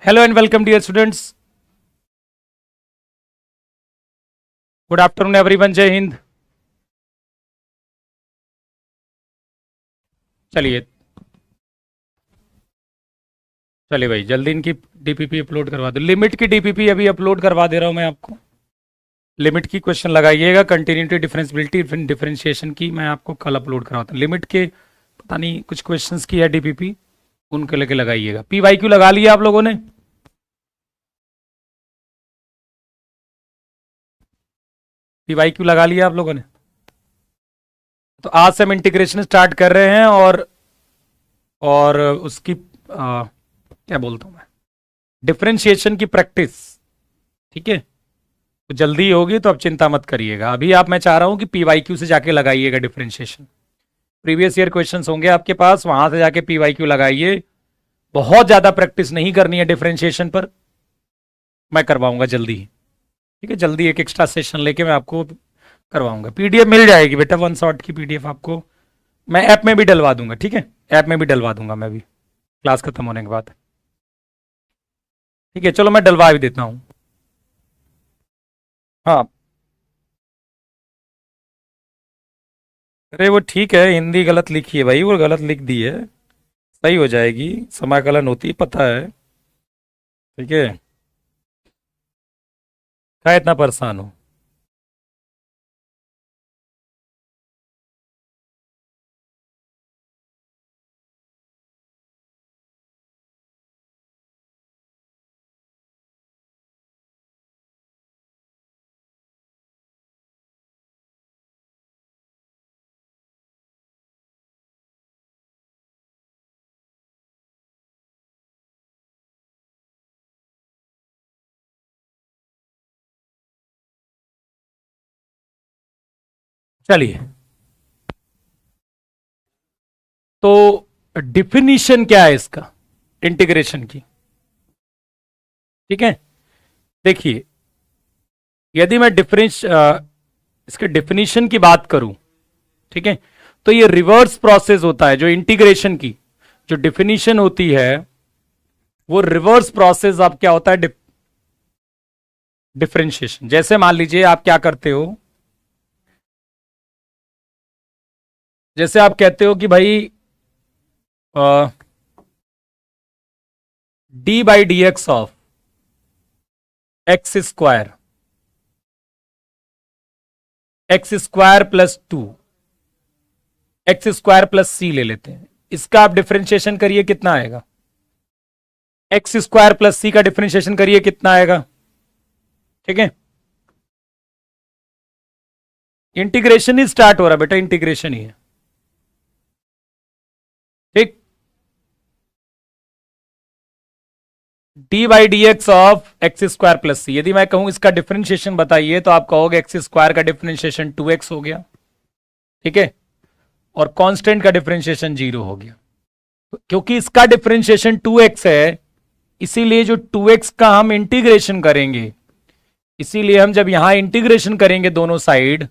Hello and welcome dear students. Good afternoon everyone. जय हिंद. चलिए भाई जल्दी इनकी डीपीपी अपलोड करवा दो. लिमिट की डीपीपी अभी अपलोड करवा दे रहा हूं मैं आपको. लिमिट की क्वेश्चन लगाइएगा. कंटिन्यूटी डिफरेंशिएबिलिटी डिफरेंशिएशन की मैं आपको कल अपलोड करवाता हूँ. लिमिट के पता नहीं कुछ क्वेश्चंस की है डीपीपी, उनके लेके लगाइएगा. पीवाईक्यू लगा लिया आप लोगों ने? पीवाईक्यू लगा लिया आप लोगों ने? तो आज से हम इंटीग्रेशन स्टार्ट कर रहे हैं और उसकी क्या बोलता हूं मैं, डिफरेंशिएशन की प्रैक्टिस. ठीक है, तो जल्दी होगी तो अब चिंता मत करिएगा. अभी आप, मैं चाह रहा हूं कि पीवाईक्यू से जाके लगाइएगा डिफरेंशिएशन. प्रीवियस ईयर क्वेश्चंस होंगे आपके पास, वहां से जाके पीवाईक्यू लगाइए. बहुत ज्यादा प्रैक्टिस नहीं करनी है डिफरेंशिएशन पर, मैं करवाऊंगा जल्दी. ठीक है, जल्दी एक एक्स्ट्रा सेशन लेके मैं आपको करवाऊंगा. पीडीएफ मिल जाएगी बेटा, 1 शॉट की पीडीएफ आपको मैं ऐप में भी डलवा दूंगा. ठीक है, ऐप में भी डलवा दूंगा मैं भी क्लास खत्म होने के बाद. ठीक है, चलो मैं डलवा भी देता हूं. हाँ, अरे वो ठीक है, हिंदी गलत लिखी है भाई, वो गलत लिख दी है, सही हो जाएगी. समाकलन होती है, पता है. ठीक है, क्या इतना परेशान हो? चलिए, तो डिफिनीशन क्या है इसका, इंटीग्रेशन की? ठीक है, देखिए, यदि मैं इसके डिफिनीशन की बात करूं, ठीक है, तो ये रिवर्स प्रोसेस होता है. जो इंटीग्रेशन की जो डिफिनीशन होती है वो रिवर्स प्रोसेस आप क्या होता है, डिफरेंशिएशन. जैसे मान लीजिए आप क्या करते हो, जैसे आप कहते हो कि भाई d by D x of x square plus 2 x square plus c ले लेते हैं. इसका आप डिफरेंशिएशन करिए, कितना आएगा? एक्स स्क्वायर प्लस सी का डिफरेंशिएशन करिए, कितना आएगा? ठीक है, इंटीग्रेशन ही स्टार्ट हो रहा बेटा, इंटीग्रेशन ही है. ठीक, d by D x of x square plus c. यदि मैं कहूं इसका डिफरेंशिएशन बताइए, तो आप कहोगे एक्स स्क्वायर का डिफरेंशिएशन 2x हो गया. ठीक है, और कांस्टेंट का डिफरेंशिएशन 0 हो गया. क्योंकि इसका डिफरेंशिएशन 2x है, इसीलिए जो 2x का हम इंटीग्रेशन करेंगे, इसीलिए हम जब यहां इंटीग्रेशन करेंगे दोनों साइड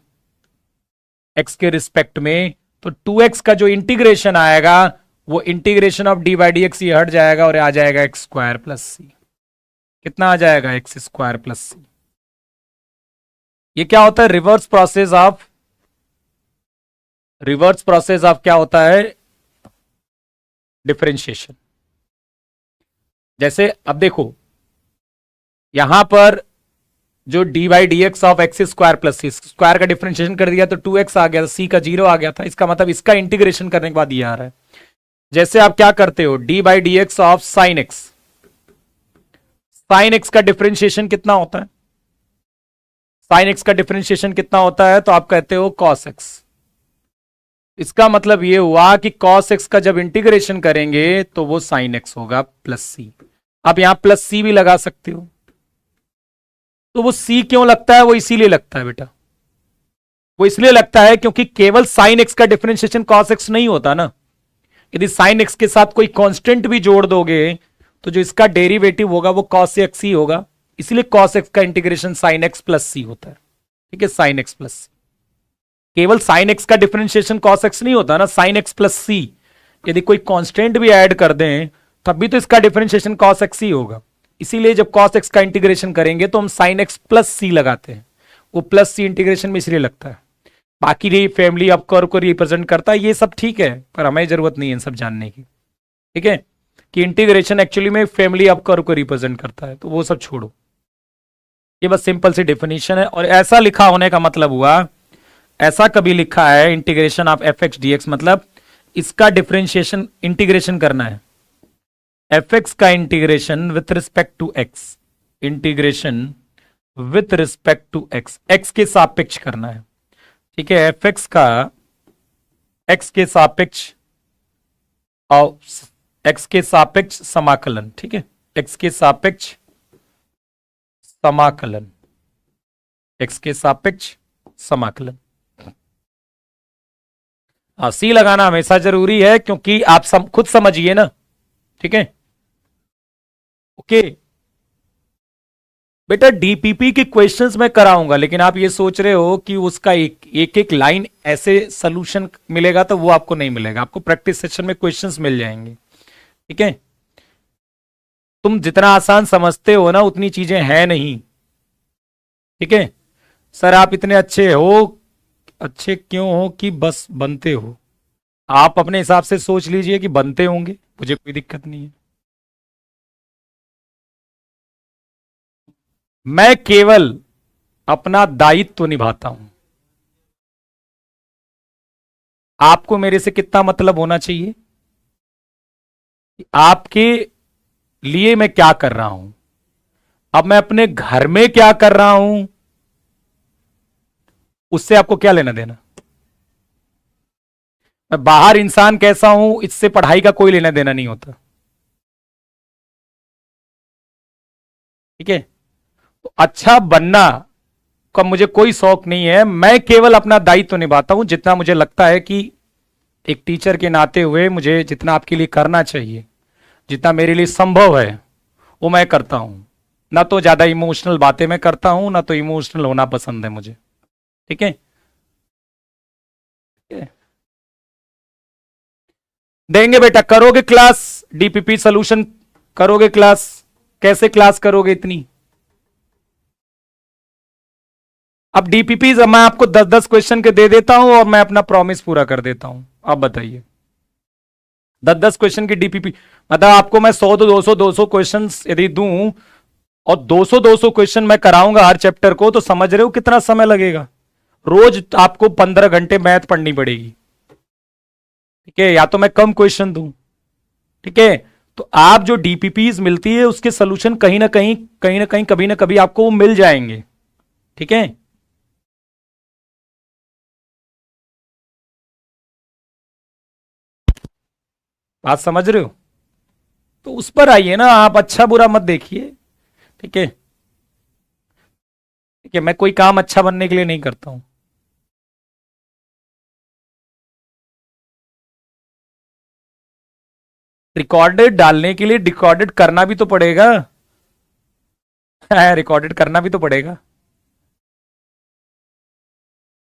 x के रिस्पेक्ट में, तो 2x का जो इंटीग्रेशन आएगा वो integration of D by D x ये हट जाएगा और आ जाएगा एक्स स्क्वायर प्लस सी. कितना आ जाएगा? X square plus c. ये क्या होता है? रिवर्स प्रोसेस ऑफ क्या होता है, डिफरेंशिएशन. जैसे अब देखो, यहां पर जो D by D x of x square plus C, square का डिफरेंशिएशन कर दिया तो 2x आ गया, सी का 0 आ गया था. इसका मतलब इसका इंटीग्रेशन करने के बाद ये आ रहा है. जैसे आप क्या करते हो, D by D x of sine x का डिफरेंशिएशन कितना होता है? साइन एक्स का डिफरेंशिएशन कितना होता है? तो आप कहते हो कॉस एक्स. इसका मतलब ये हुआ कि कॉस एक्स का जब इंटीग्रेशन करेंगे तो वो साइन एक्स होगा प्लस सी. आप यहां प्लस सी भी लगा सकते हो. तो वो सी क्यों लगता है? वो इसीलिए लगता है बेटा, वो इसलिए लगता है क्योंकि केवल साइन एक्स का डिफरेंशिएशन कॉस एक्स नहीं होता ना. यदि साइन एक्स के साथ कोई कांस्टेंट भी जोड़ दोगे तो जो इसका डेरिवेटिव होगा वो कॉस एक्स ही होगा. इसलिए कॉस एक्स का integration sign x plus c होता है. ठीक है, साइन एक्स प्लस सी. केवल साइन एक्स का डिफरेंशिएशन कॉस एक्स नहीं होता ना, साइन एक्स प्लस सी. यदि कोई कांस्टेंट भी ऐड कर दें तब भी तो इसका डिफरेंशिएशन कॉस एक्स ही होगा. इसीलिए जब cos x का इंटीग्रेशन करेंगे तो हम sin x प्लस सी लगाते हैं, वो प्लस सी इंटीग्रेशन में इसलिए लगता है। बाकी ये फैमिली ऑफ कर्व को रिप्रेजेंट करता है, ये सब ठीक है, पर हमें जरूरत नहीं है इन सब जानने की। ठीक है, कि इंटीग्रेशन एक्चुअली में फैमिली ऑफ कर्व को रिप्रेजेंट करता है, तो वो सब छोड़ो, ये बस सिंपल सी डेफिनेशन है। और ऐसा लिखा होने का मतलब हुआ, ऐसा कभी लिखा है integration of F x D x, मतलब इसका डिफरेंशिएशन इंटीग्रेशन करना है, एफ एक्स का integration with respect to x, integration with respect to x, x के सापेक्ष करना है। ठीक है, एफ एक्स का एक्स के सापेक्ष और एक्स के सापेक्ष समाकलन। ठीक है, एक्स के सापेक्ष समाकलन, एक्स के सापेक्ष समाकलन। सी लगाना हमेशा जरूरी है, क्योंकि आप खुद समझिए ना। ठीक है, ओके बेटा, डीपीपी के क्वेश्चंस मैं कराऊंगा, लेकिन आप ये सोच रहे हो कि उसका एक एक लाइन ऐसे सोल्यूशन मिलेगा, तो वो आपको नहीं मिलेगा, आपको प्रैक्टिस सेशन में क्वेश्चंस मिल जाएंगे। ठीक है, तुम जितना आसान समझते हो ना उतनी चीजें हैं नहीं। ठीक है, सर आप इतने अच्छे हो, अच्छे क्यों हो कि बस बनते हो, आप अपने हिसाब से सोच लीजिए कि बनते होंगे, मुझे कोई दिक्कत नहीं है। मैं केवल अपना दायित्व निभाता हूं। आपको मेरे से कितना मतलब होना चाहिए, आपके लिए मैं क्या कर रहा हूं, अब मैं अपने घर में क्या कर रहा हूं उससे आपको क्या लेना देना, मैं बाहर इंसान कैसा हूं इससे पढ़ाई का कोई लेना देना नहीं होता। ठीक है, तो अच्छा बनना का मुझे कोई शौक नहीं है, मैं केवल अपना दायित्व निभाता हूं, जितना मुझे लगता है कि एक टीचर के नाते हुए मुझे जितना आपके लिए करना चाहिए, जितना मेरे लिए संभव है वो मैं करता हूं। ना तो ज्यादा इमोशनल बातें मैं करता हूं, ना तो इमोशनल होना पसंद है मुझे। ठीक है, देंगे बेटा, करोगे क्लास डीपीपी सोल्यूशन, करोगे क्लास, कैसे क्लास करोगे इतनी। अब डीपीपी मैं आपको 10-10 क्वेश्चन के दे देता हूं और मैं अपना प्रॉमिस पूरा कर देता हूं। आप बताइए, 10-10 क्वेश्चन की डीपीपी, मतलब आपको मैं 100 200 क्वेश्चन यदि दूं और 200 क्वेश्चन मैं कराऊंगा हर चैप्टर को, तो समझ रहे हो कितना समय लगेगा। रोज आपको 15 घंटे मैथ पढ़नी पड़ेगी। ठीक है, या तो मैं कम क्वेश्चन दूं। ठीक है, तो आप जो डीपीपीज मिलती है उसके सोल्यूशन कहीं ना कहीं कभी ना कभी आपको वो मिल जाएंगे। ठीक है, बात समझ रहे हो, तो उस पर आइए ना, आप अच्छा बुरा मत देखिए। ठीक है, ठीक है, मैं कोई काम अच्छा बनने के लिए नहीं करता हूं। रिकॉर्डेड डालने के लिए डिकॉर्डेड करना भी तो पड़ेगा। रिकॉर्डेड करना भी तो पड़ेगा।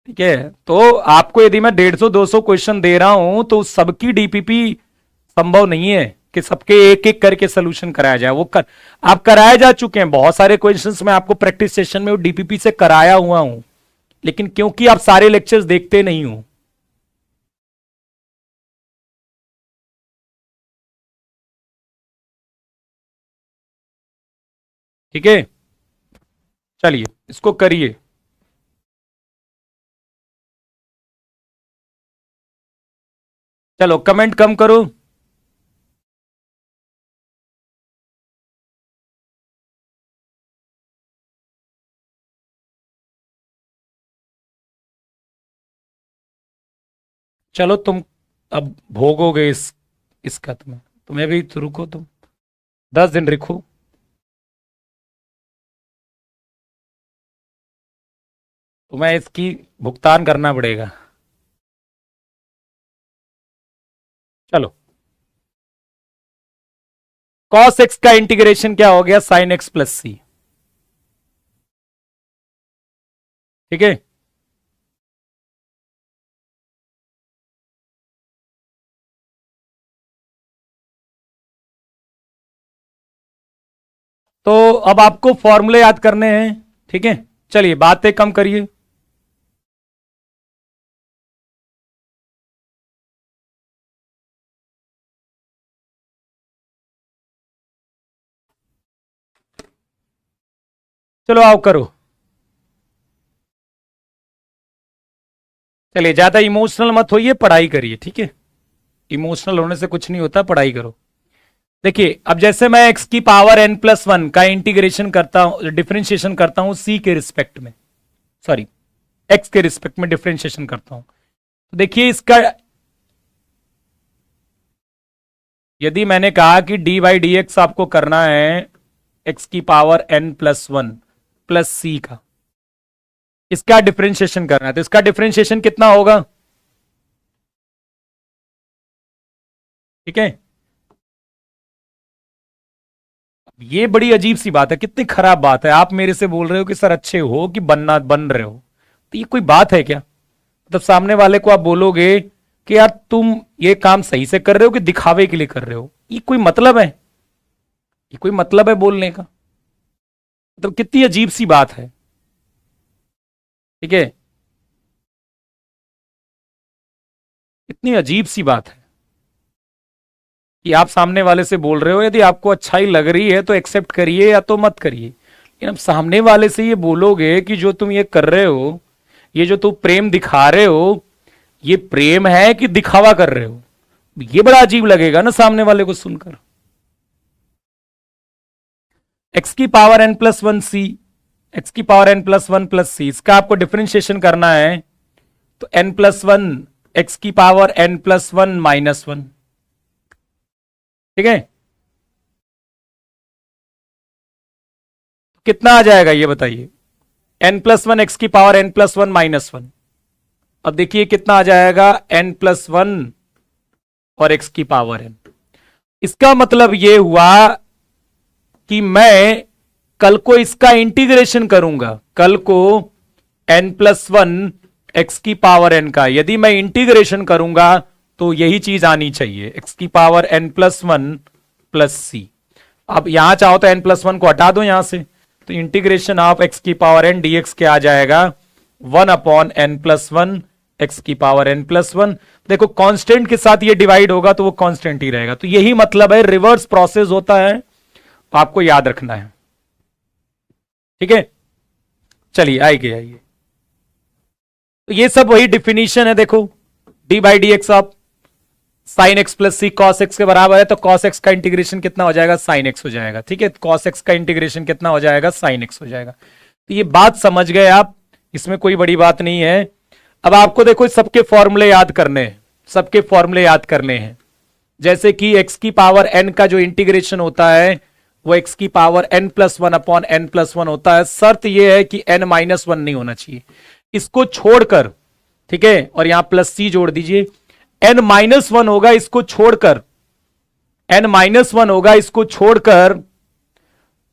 ठीक है, तो आपको यदि मैं 150 200 क्वेश्चन दे रहा हूं तो सबकी डीपीपी संभव नहीं है कि सबके एक एक करके सोल्यूशन कराया जाए, आप कराए जा चुके हैं बहुत सारे क्वेश्चंस, मैं आपको प्रैक्टिस सेशन में डीपीपी से कराया हुआ हूं, लेकिन क्योंकि आप सारे लेक्चर्स देखते नहीं हो। ठीक है, चलिए इसको करिए। चलो कमेंट कम करो। चलो तुम अब भोगोगे इसका, तुम्हें भी तो रुको तुम, 10 दिन रुको। तुम्हें इसकी भुगतान करना पड़ेगा। चलो, cos x का इंटीग्रेशन क्या हो गया, sin x प्लस सी। ठीक है, तो अब आपको फॉर्मूले याद करने हैं, ठीक है। चलिए बातें कम करिए। चलो आओ करो। चलिए ज्यादा इमोशनल मत होइए, पढ़ाई करिए, ठीक है। इमोशनल होने से कुछ नहीं होता, पढ़ाई करो। देखिए अब जैसे मैं x की पावर n+1 का इंटीग्रेशन करता हूं, डिफरेंशिएशन करता हूं c के रिस्पेक्ट में, सॉरी x के रिस्पेक्ट में डिफरेंशिएशन करता हूं, तो देखिए इसका, यदि मैंने कहा कि dy/dx आपको करना है x की पावर n+1 प्लस c का, इसका डिफरेंशिएशन करना है, तो इसका डिफरेंशिएशन कितना होगा, ठीक है। ये बड़ी अजीब सी बात है, कितनी खराब बात है। आप मेरे से बोल रहे हो कि सर अच्छे हो कि बन रहे हो, तो ये कोई बात है क्या? मतलब सामने वाले को आप बोलोगे कि यार तुम ये काम सही से कर रहे हो कि दिखावे के लिए कर रहे हो, ये कोई मतलब है? ये कोई मतलब है बोलने का? मतलब कितनी अजीब सी बात है, ठीक है। इतनी अजीब सी बात है कि आप सामने वाले से बोल रहे हो, यदि आपको अच्छाई लग रही है तो एक्सेप्ट करिए या तो मत करिए, लेकिन अब सामने वाले से ये बोलोगे कि जो तुम ये कर रहे हो, ये जो तुम प्रेम दिखा रहे हो, ये प्रेम है कि दिखावा कर रहे हो, ये बड़ा अजीब लगेगा ना सामने वाले को सुनकर। एक्स की पावर n+1c, एक्स की पावर n+1 प्लस सी, इसका आपको डिफरेंशिएशन करना है, तो n+1 एक्स की पावर n+1 - 1, ठीक है। कितना आ जाएगा ये बताइए, n+1 एक्स की पावर n+1 - 1। अब देखिए कितना आ जाएगा, n+1 और एक्स की पावर n। इसका मतलब ये हुआ कि मैं कल को इसका इंटीग्रेशन करूंगा, कल को n+1 एक्स की पावर n का यदि मैं इंटीग्रेशन करूंगा तो यही चीज आनी चाहिए, एक्स की पावर n+1 प्लस सी। अब यहां चाहो तो n+1 को हटा दो यहां से, तो इंटीग्रेशन ऑफ एक्स की पावर n dx क्या आ जाएगा, 1/n+1 एक्स की पावर n+1। देखो कांस्टेंट के साथ ये डिवाइड होगा तो वो कांस्टेंट ही रहेगा, तो यही मतलब है, रिवर्स प्रोसेस होता है, तो आपको याद रखना है, ठीक है। चलिए आइए, तो ये सब वही डिफिनीशन है। देखो d/dx of sine x plus C cos x के बराबर है, तो कॉस एक्स का इंटीग्रेशन कितना हो जाएगा, साइन एक्स हो जाएगा, ठीक है। कॉस एक्स का इंटीग्रेशन कितना हो जाएगा, साइन एक्स हो जाएगा। तो ये बात समझ गए आप, इसमें कोई बड़ी बात नहीं है। अब आपको देखो सबके फॉर्मूले याद करने हैं, सबके फॉर्मूले याद करने हैं। जैसे कि एक्स की पावर एन का जो इंटीग्रेशन होता है वो एक्स की पावर n+1/n+1 होता है। शर्त यह है कि n-1 नहीं होना चाहिए, इसको छोड़कर, ठीक है, और यहां प्लस सी जोड़ दीजिए, n-1 होगा इसको छोड़कर, n-1 होगा इसको छोड़कर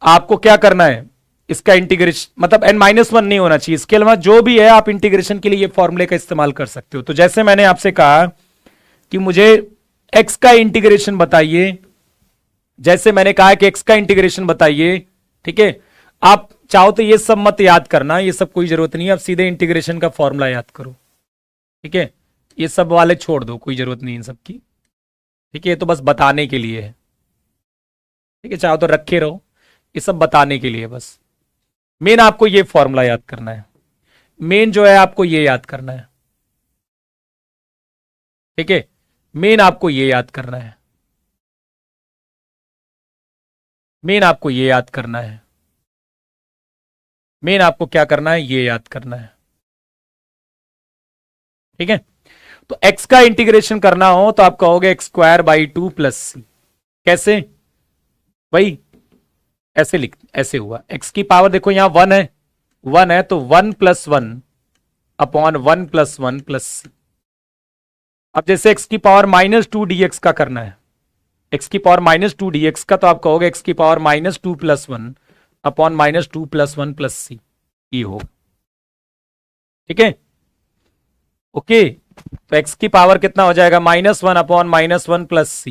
आपको क्या करना है, इसका इंटीग्रेशन, मतलब n-1 नहीं होना चाहिए, इसके अलावा जो भी है आप इंटीग्रेशन के लिए ये फॉर्मूले का इस्तेमाल कर सकते हो। तो जैसे मैंने आपसे कहा कि मुझे x का इंटीग्रेशन बताइए, जैसे मैंने कहा कि x का इंटीग्रेशन बताइए, ठीक है। आप चाहो तो ये सब मत याद करना, ये सब कोई जरूरत नहीं है, आप सीधे इंटीग्रेशन का फॉर्मूला याद करो, ठीक है। ये सब वाले छोड़ दो, कोई जरूरत नहीं इन सब की, ठीक है। ये तो बस बताने के लिए है, ठीक है, चाहो तो रखे रहो, ये सब बताने के लिए बस। मेन आपको ये फॉर्मूला याद करना है, मेन जो है आपको ये याद करना है, ठीक है। मेन आपको ये याद करना है, मेन आपको ये याद करना है, मेन आपको क्या करना है, ये याद करना है, ठीक है। तो x का इंटीग्रेशन करना हो तो आप कहोगे x²/2 प्लस सी। कैसे भाई, ऐसे लिख, ऐसे हुआ, x की पावर देखो यहां 1 है, 1 है, तो 1+1/1 + 1 प्लस सी। अब जैसे x की पावर -2 dx का करना है, x की पावर -2 dx का, तो आप कहोगे x की पावर -2 + 1/-2 + 1 प्लस सी, ये हो, ठीक है, ओके। तो x की पावर कितना हो जाएगा, -1/-1 प्लस सी,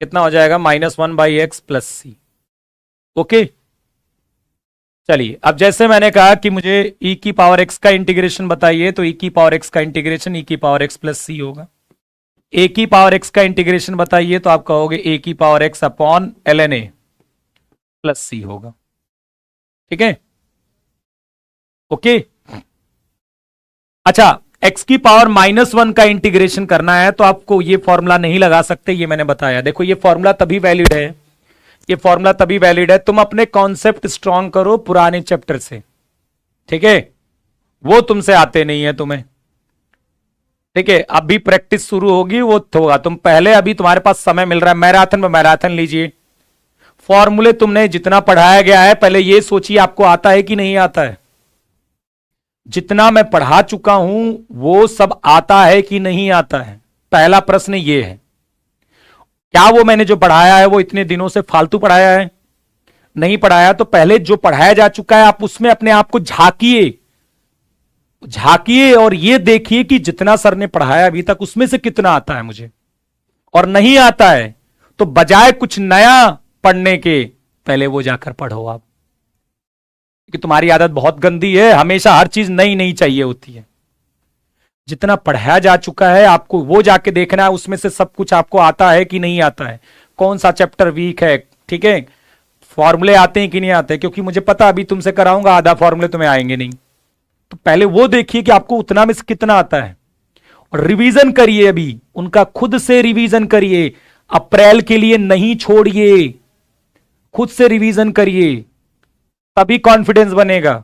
कितना हो जाएगा, -1/x प्लस सी। ओके, चलिए अब जैसे मैंने कहा कि मुझे e की पावर x का इंटीग्रेशन बताइए, तो e की पावर x का इंटीग्रेशन e की पावर x प्लस सी होगा। a की पावर x का इंटीग्रेशन बताइए तो आप कहोगे a की power x upon ln a plus c होगा। ठीक है, ओके। अच्छा, x की पावर -1 का इंटीग्रेशन करना है तो आपको ये फॉर्मूला नहीं लगा सकते, ये मैंने बताया। देखो ये फॉर्मूला तभी वैलिड है, ये फॉर्मूला तभी वैलिड है, तुम अपने कॉन्सेप्ट स्ट्रांग करो पुराने चैप्टर से, ठीक है, वो तुमसे आते नहीं है तुम्हें। ठीक है, अभी प्रैक्टिस शुरू होगी वो होगा, तुम पहले, अभी तुम्हारे पास समय मिल रहा है, मैराथन में मैराथन लीजिए। फॉर्मूले तुमने जितना पढ़ाया गया है पहले ये सोचिए आपको आता है कि नहीं आता है। जितना मैं पढ़ा चुका हूं वो सब आता है कि नहीं आता है, पहला प्रश्न ये है। क्या वो मैंने जो पढ़ाया है वो इतने दिनों से फालतू पढ़ाया है? नहीं पढ़ाया। तो पहले जो पढ़ाया जा चुका है आप उसमें अपने आप को झांकिए, झांकिए और ये देखिए कि जितना सर ने पढ़ाया अभी तक उसमें से कितना आता है मुझे, और नहीं आता है तो बजाय कुछ नया पढ़ने के पहले वो जाकर पढ़ो आप, कि तुम्हारी आदत बहुत गंदी है, हमेशा हर चीज नई नई चाहिए होती है। जितना पढ़ाया जा चुका है आपको वो जाके देखना है, उसमें से सब कुछ आपको आता है कि नहीं आता है, कौन सा चैप्टर वीक है। ठीक है, फॉर्मूले आते हैं कि नहीं आते, क्योंकि मुझे पता अभी तुमसे कराऊंगा आधा फॉर्मूले तुम्हें आएंगे नहीं, तो पहले वो देखिए कि आपको उतना में से कितना आता है, और रिवीजन करिए, अभी उनका खुद से रिवीजन करिए, अप्रैल के लिए नहीं छोड़िए, खुद से रिवीजन करिए, तभी कॉन्फिडेंस बनेगा।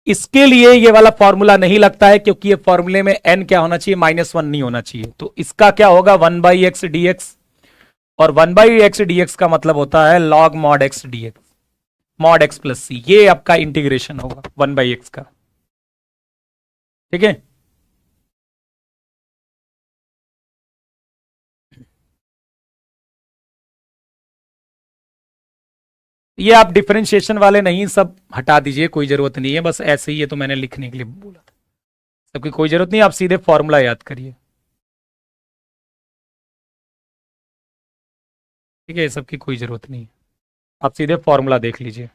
इसके लिए ये वाला फॉर्मूला नहीं लगता है, क्योंकि ये फॉर्मूले में n क्या होना चाहिए, -1 नहीं होना चाहिए, तो इसका क्या होगा 1/x dx, और 1/x dx का मतलब होता है log mod x dx, mod x plus c, ये आपका इंटीग्रेशन होगा 1/x का। ठीक है, ये आप डिफरेंशिएशन वाले नहीं, सब हटा दीजिए, कोई जरूरत नहीं है, बस ऐसे ही है तो मैंने लिखने के लिए बोला था, सबकी कोई जरूरत नहीं, आप सीधे फॉर्मूला याद करिए। ठीक है, सबकी कोई जरूरत नहीं है, आप सीधे फॉर्मूला देख लीजिए,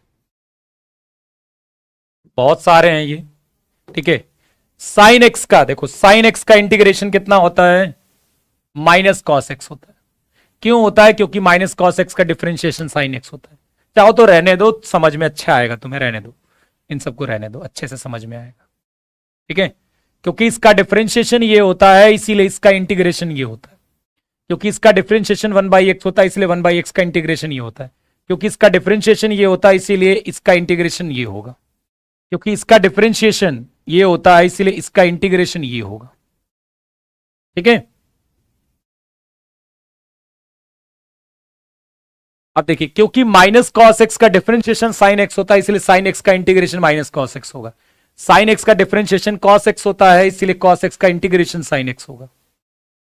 बहुत सारे हैं ये। ठीक है, साइन एक्स का देखो, साइन एक्स का इंटीग्रेशन कितना होता है, -cos x होता है। क्यों होता है, क्योंकि -cos x का डिफरेंशिएशन साइन एक्स होता है। चाहो तो रहने दो, समझ में अच्छा आएगा तुम्हें, रहने दो, इन सबको रहने दो, अच्छे से समझ में आएगा। ठीक है, क्योंकि इसका डिफरेंशिएशन ये होता है इसीलिए इसका इंटीग्रेशन ये होता है, क्योंकि इसका डिफरेंशिएशन 1/x होता है इसलिए 1/x का इंटीग्रेशन ये होता है, क्योंकि इसका डिफरेंशिएशन ये होता है इसीलिए इसका इंटीग्रेशन ये होगा, क्योंकि इसका डिफरेंशिएशन ये होता है इसलिए इसका इंटीग्रेशन ये होगा। ठीक है, अब देखिए, क्योंकि -cos x का डिफरेंशिएशन sin x होता है इसलिए sin x का इंटीग्रेशन -cos x होगा, sin x का डिफरेंशिएशन cos x होता है इसलिए cos x का इंटीग्रेशन sin x होगा,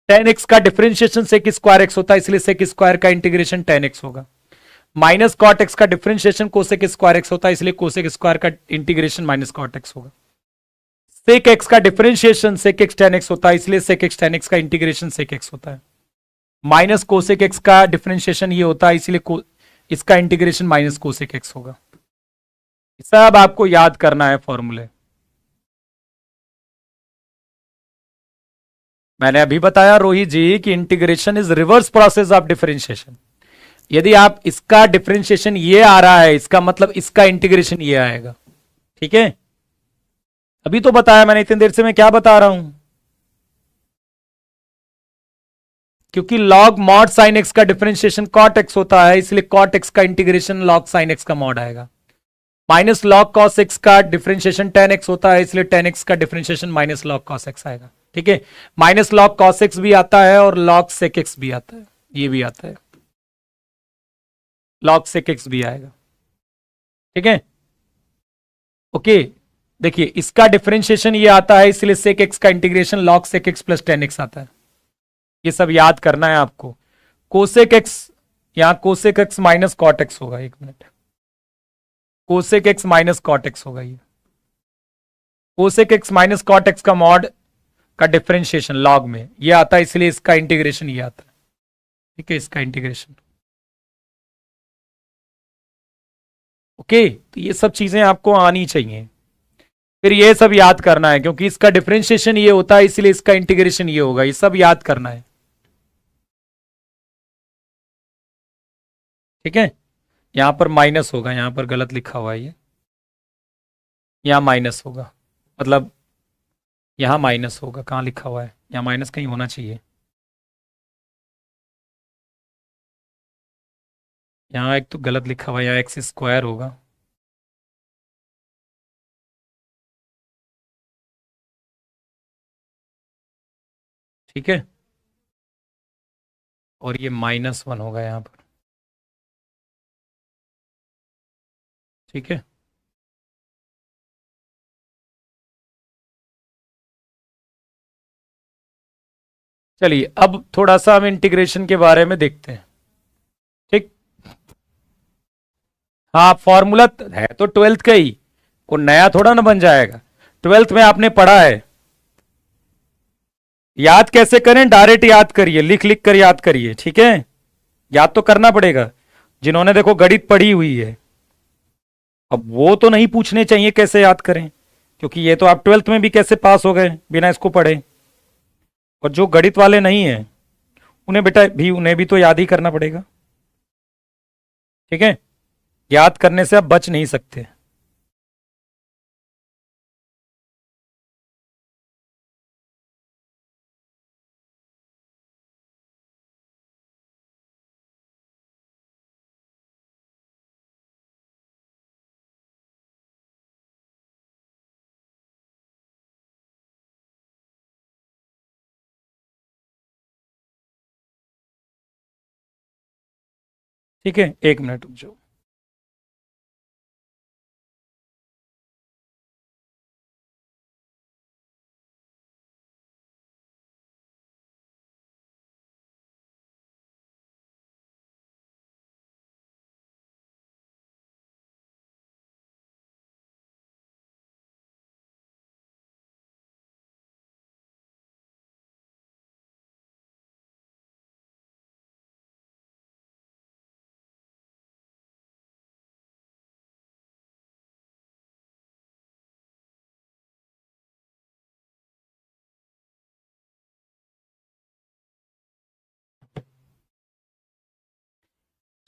tan x का डिफरेंशिएशन sec स्क्वायर x होता है इसलिए sec स्क्वायर का इंटीग्रेशन tan x होगा, -cot x का डिफरेंशिएशन cosec स्क्वायर x होता है इसलिए cosec स्क्वायर का इंटीग्रेशन -cot x होगा, sec x का differentiation sec x tan x होता है इसलिए sec x tan x का इंटीग्रेशन sec x होता है, माइनस कोसेक एक्स का डिफरेंशिएशन ये होता है इसलिए इसका इंटीग्रेशन माइनस कोसेक एक्स होगा। सब आपको याद करना है फॉर्मूले, मैंने अभी बताया रोहित जी कि integration is reverse process of differentiation. यदि आप इसका डिफरेंशिएशन ये आ रहा है इसका मतलब इसका इंटीग्रेशन ये आएगा। ठीक है, अभी तो बताया मैंने इतनी देर से, मैं क्या बता रहा हूं, क्योंकि log mod sin x का डिफरेंशिएशन cot x होता है इसलिए cot x का इंटीग्रेशन log sin x का mod आएगा, माइनस log cos x का डिफरेंशिएशन tan x होता है इसलिए tan x का differentiation minus log cos x आएगा। ठीक है, माइनस log cos x भी आता है और log sec x भी आता है, ये भी आता है, log sec x भी आएगा। ठीक है, ओके, देखिए इसका डिफरेंशिएशन ये आता है इसलिए sec x का integration log sec x plus tan x आता है, ये सब याद करना है आपको। कोसेक एक्स, यहां cosec x minus cot x होगा, एक मिनट, cosec x minus cot x होगा, ये cosec x minus cot x का मॉड का डिफरेंशिएशन लॉग में ये आता है इसलिए इसका इंटीग्रेशन ये आता है। ठीक है, इसका इंटीग्रेशन ओके, तो ये सब चीजें आपको आनी चाहिए। फिर ये सब याद करना है, क्योंकि इसका डिफरेंशिएशन ये होता है, इसलिए इसका इंटीग्रेशन ये होगा, ये सब याद करना है। ठीक है, यहां पर माइनस होगा, यहां पर गलत लिखा हुआ है ये, यहां माइनस होगा, मतलब यहां माइनस होगा, कहां लिखा हुआ है, यहां माइनस कहीं होना चाहिए, यहाँ एक तो गलत लिखा हुआ है, यहाँ एक्स स्क्वायर होगा। ठीक है, और ये -1 होगा यहाँ पर। ठीक है, चलिए अब थोड़ा सा हम इंटीग्रेशन के बारे में देखते हैं। ठीक, हाँ फॉर्मूला है तो 12th का ही, वो नया थोड़ा ना बन जाएगा, 12th में आपने पढ़ा है। याद कैसे करें, डायरेक्ट याद करिए, लिख लिख कर याद करिए। ठीक है, याद तो करना पड़ेगा, जिन्होंने देखो गणित पढ़ी हुई है, अब वो तो नहीं पूछने चाहिए कैसे याद करें, क्योंकि ये तो आप 12th में भी कैसे पास हो गए बिना इसको पढ़े। और जो गणित वाले नहीं है उन्हें बेटा भी, उन्हें भी तो याद ही करना पड़ेगा। ठीक है, याद करने से आप बच नहीं सकते। ठीक है, 1 मिनट रुक जाओ।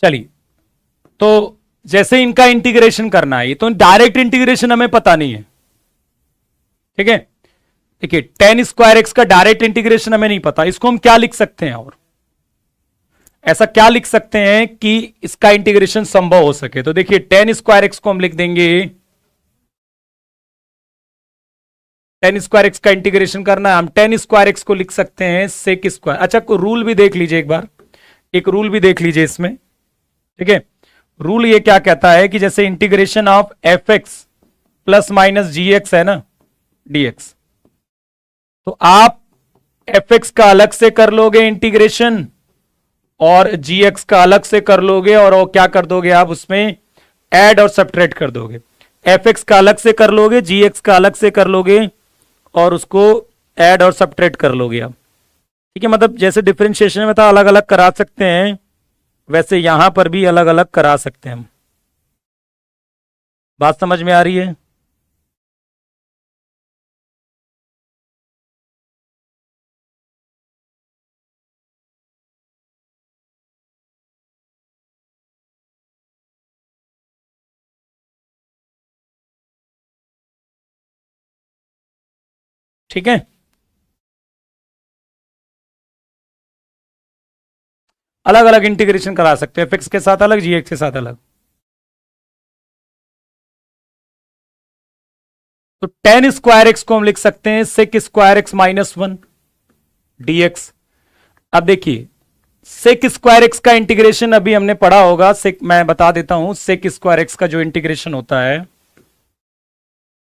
चलिए, तो जैसे इनका इंटीग्रेशन करना है, तो डायरेक्ट इंटीग्रेशन हमें पता नहीं है। ठीक है, देखिए tan² का डायरेक्ट इंटीग्रेशन हमें नहीं पता, इसको हम क्या लिख सकते हैं, और ऐसा क्या लिख सकते हैं कि इसका इंटीग्रेशन संभव हो सके। तो देखिए tan² को हम लिख देंगे, tan² का इंटीग्रेशन करना है, हम tan² को लिख सकते हैं sec²। अच्छा, को रूल भी देख लीजिए एक बार, एक रूल भी देख लीजिए इसमें। ठीक है, रूल ये क्या कहता है कि जैसे integration of fx plus minus gx है ना dx, तो आप fx का अलग से कर लोगे इंटीग्रेशन और gx का अलग से कर लोगे, और वो क्या कर दोगे आप उसमें ऐड और सब्ट्रैक्ट कर दोगे। fx का अलग से कर लोगे, gx का अलग से कर लोगे, और उसको ऐड और सब्ट्रैक्ट कर लोगे आप। ठीक है, मतलब जैसे डिफरेंशिएशन में था अलग अलग करा सकते हैं, वैसे यहां पर भी अलग अलग करा सकते हैं हम। बात समझ में आ रही है? ठीक है, अलग अलग इंटीग्रेशन करा सकते हैं, fx के साथ अलग, gx के साथ अलग। तो tan² को हम लिख सकते हैं sec² -1 dx। अब देखिए sec² का इंटीग्रेशन अभी हमने पढ़ा होगा, मैं बता देता हूं sec² का जो इंटीग्रेशन होता है।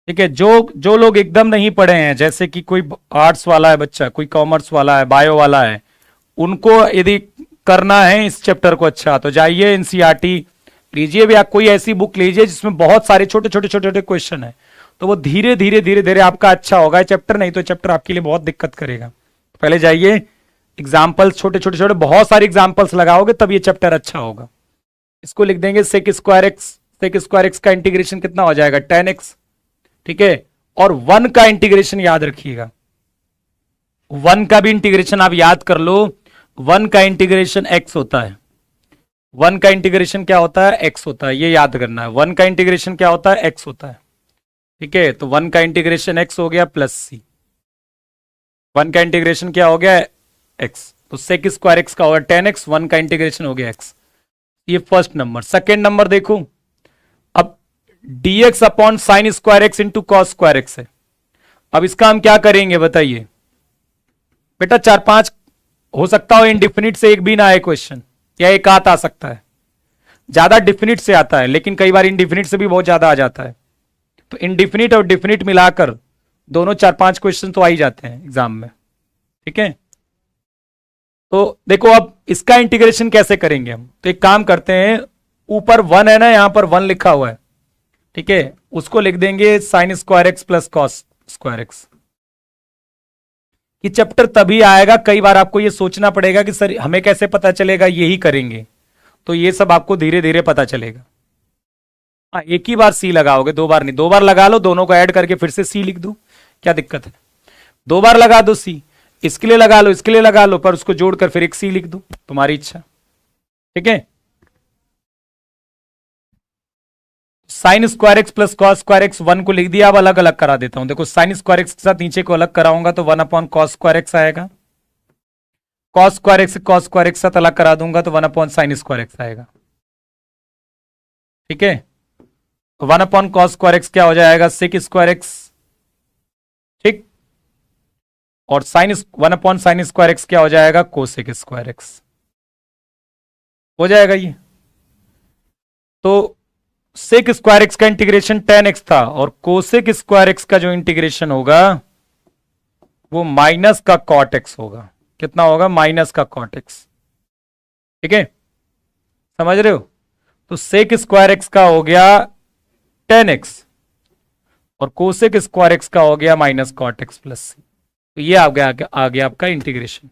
ठीक है, जो जो लोग एकदम नहीं पढ़े हैं, जैसे कि कोई आर्ट्स वाला है बच्चा, कोई कॉमर्स वाला है, बायो वाला है, उनको यदि करना है इस चैप्टर को अच्छा, तो जाइए एनसीईआरटी लीजिए, या कोई ऐसी बुक लीजिए जिसमें बहुत सारे छोटे छोटे छोटे छोटे क्वेश्चन है, तो वो धीरे धीरे धीरे धीरे आपका अच्छा होगा चैप्टर। नहीं तो चैप्टर आपके लिए बहुत दिक्कत करेगा। पहले जाइए एग्जाम्पल्स छोटे छोटे छोटे बहुत सारे एग्जाम्पल्स लगाओगे तब ये चैप्टर अच्छा होगा। इसको लिख देंगे sec² सेक स्क्वायर एक्स का इंटीग्रेशन कितना हो जाएगा 10x, ठीक है। और 1 का इंटीग्रेशन याद रखिएगा, 1 का भी इंटीग्रेशन आप याद कर लो, 1 का इंटीग्रेशन x होता है, 1 का इंटीग्रेशन क्या होता है x होता है, ये याद करना है। 1 का इंटीग्रेशन क्या होता है x होता है, ठीक है। तो 1 का इंटीग्रेशन x हो गया प्लस c, 1 का इंटीग्रेशन क्या हो गया x, तो सेक स्क्वायर एक्स का होगा 10x, 1 का इंटीग्रेशन हो गया x। ये फर्स्ट नंबर। सेकेंड नंबर देखो, अब dx upon sine square x into cos square x है। अब इसका हम क्या करेंगे बताइए बेटा, 4-5 हो सकता हो, इनडिफिनिट से एक भी ना आए क्वेश्चन, या एक आत आ सकता है, ज्यादा डिफिनिट से आता है, लेकिन कई बार इनडिफिनिट से भी बहुत ज्यादा आ जाता है। तो इनडिफिनिट और डिफिनिट मिलाकर दोनों 4-5 क्वेश्चन तो आ ही जाते हैं एग्जाम में, ठीक है। तो देखो अब इसका इंटीग्रेशन कैसे करेंगे हम, तो एक काम करते हैं, ऊपर 1 है ना, यहां पर 1 लिखा हुआ है, ठीक है, उसको लिख देंगे sign square x plus cos square x. ये चैप्टर तभी आएगा, कई बार आपको ये सोचना पड़ेगा कि सर हमें कैसे पता चलेगा, यही करेंगे, तो ये सब आपको धीरे धीरे पता चलेगा। एक ही बार सी लगाओगे, 2 बार नहीं, 2 बार लगा लो, दोनों को ऐड करके फिर से सी लिख दो, क्या दिक्कत है। 2 बार लगा दो सी, इसके लिए लगा लो, इसके लिए लगा लो, पर उसको जोड़कर फिर एक सी लिख दो, तुम्हारी इच्छा, ठीक है। Sign square x plus cos square x 1 को लिख दिया, अब अलग अलग करा देता हूं। देखो साइन स्क्वायर एक्स के साथ नीचे को अलग कराऊंगा तो 1 अपॉन कॉस स्क्वायर एक्स आएगा, cos square x cos square x साथ अलग करा दूंगा तो 1 अपॉन साइन स्क्वायर एक्स आएगा, ठीक है। 1 अपॉन कॉस स्क्वायर एक्स क्या हो जाएगा सेक स्क्वायर एक्स, ठीक, और sine 1 upon sine square x क्या हो जाएगा कोसेक स्क्वायर एक्स, हो जाएगा ये। तो सेक स्क्वायर एक्स का इंटीग्रेशन 10x था, और कोसेक स्क्वायर एक्स का जो इंटीग्रेशन होगा वो माइनस का कॉट एक्स होगा। कितना होगा माइनस का कॉट एक्स, ठीक है, समझ रहे हो। तो सेक स्क्वायर एक्स का हो गया 10x और कोसेक स्क्वायर एक्स का हो गया minus cot x plus c. तो ये आ गया आपका इंटीग्रेशन।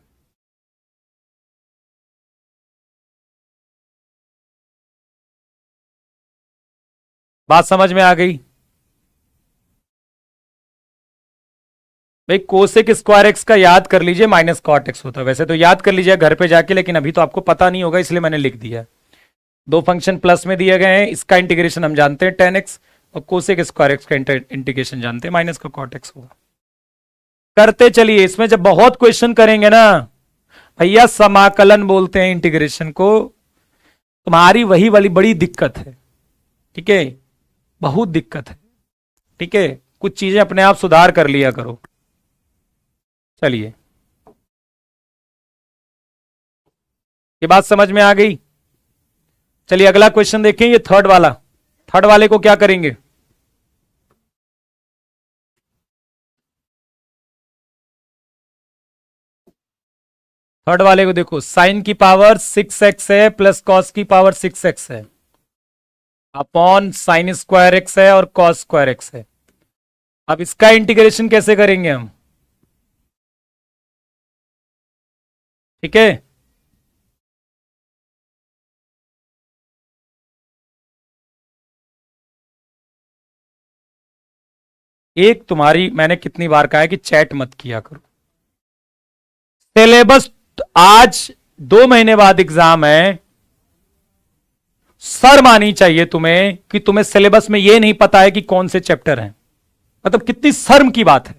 बात समझ में आ गई भाई। कोसेक स्क्वायर एक्स का याद कर लीजिए माइनस कॉट एक्स होता है, वैसे तो याद कर लीजिए घर पे जाके, लेकिन अभी तो आपको पता नहीं होगा इसलिए मैंने लिख दिया। 2 फंक्शन प्लस में दिए गए हैं, इसका इंटीग्रेशन हम जानते हैं 10x, और कोसेक स्क्वायर एक्स का इंटीग्रेशन जानते हैं माइनस का कॉट एक्स होगा। करते चलिए, इसमें जब बहुत क्वेश्चन करेंगे ना भैया, समाकलन बोलते हैं इंटीग्रेशन को, तुम्हारी वही वाली बड़ी दिक्कत है, ठीक है, बहुत दिक्कत है, ठीक है। कुछ चीजें अपने आप सुधार कर लिया करो। चलिए, ये बात समझ में आ गई। चलिए अगला क्वेश्चन देखें, ये थर्ड वाले को क्या करेंगे। थर्ड वाले को देखो, साइन की पावर 6x है प्लस कॉस की पावर 6x है, अपॉन साइन स्क्वायर एक्स है और कॉस स्क्वायर एक्स है। अब इसका इंटीग्रेशन कैसे करेंगे हम, ठीक है। एक तुम्हारी, मैंने कितनी बार कहा है कि चैट मत किया करो। सिलेबस आज 2 महीने बाद एग्जाम है, शर्म आनी चाहिए तुम्हें कि तुम्हें सिलेबस में यह नहीं पता है कि कौन से चैप्टर हैं। मतलब कितनी शर्म की बात है,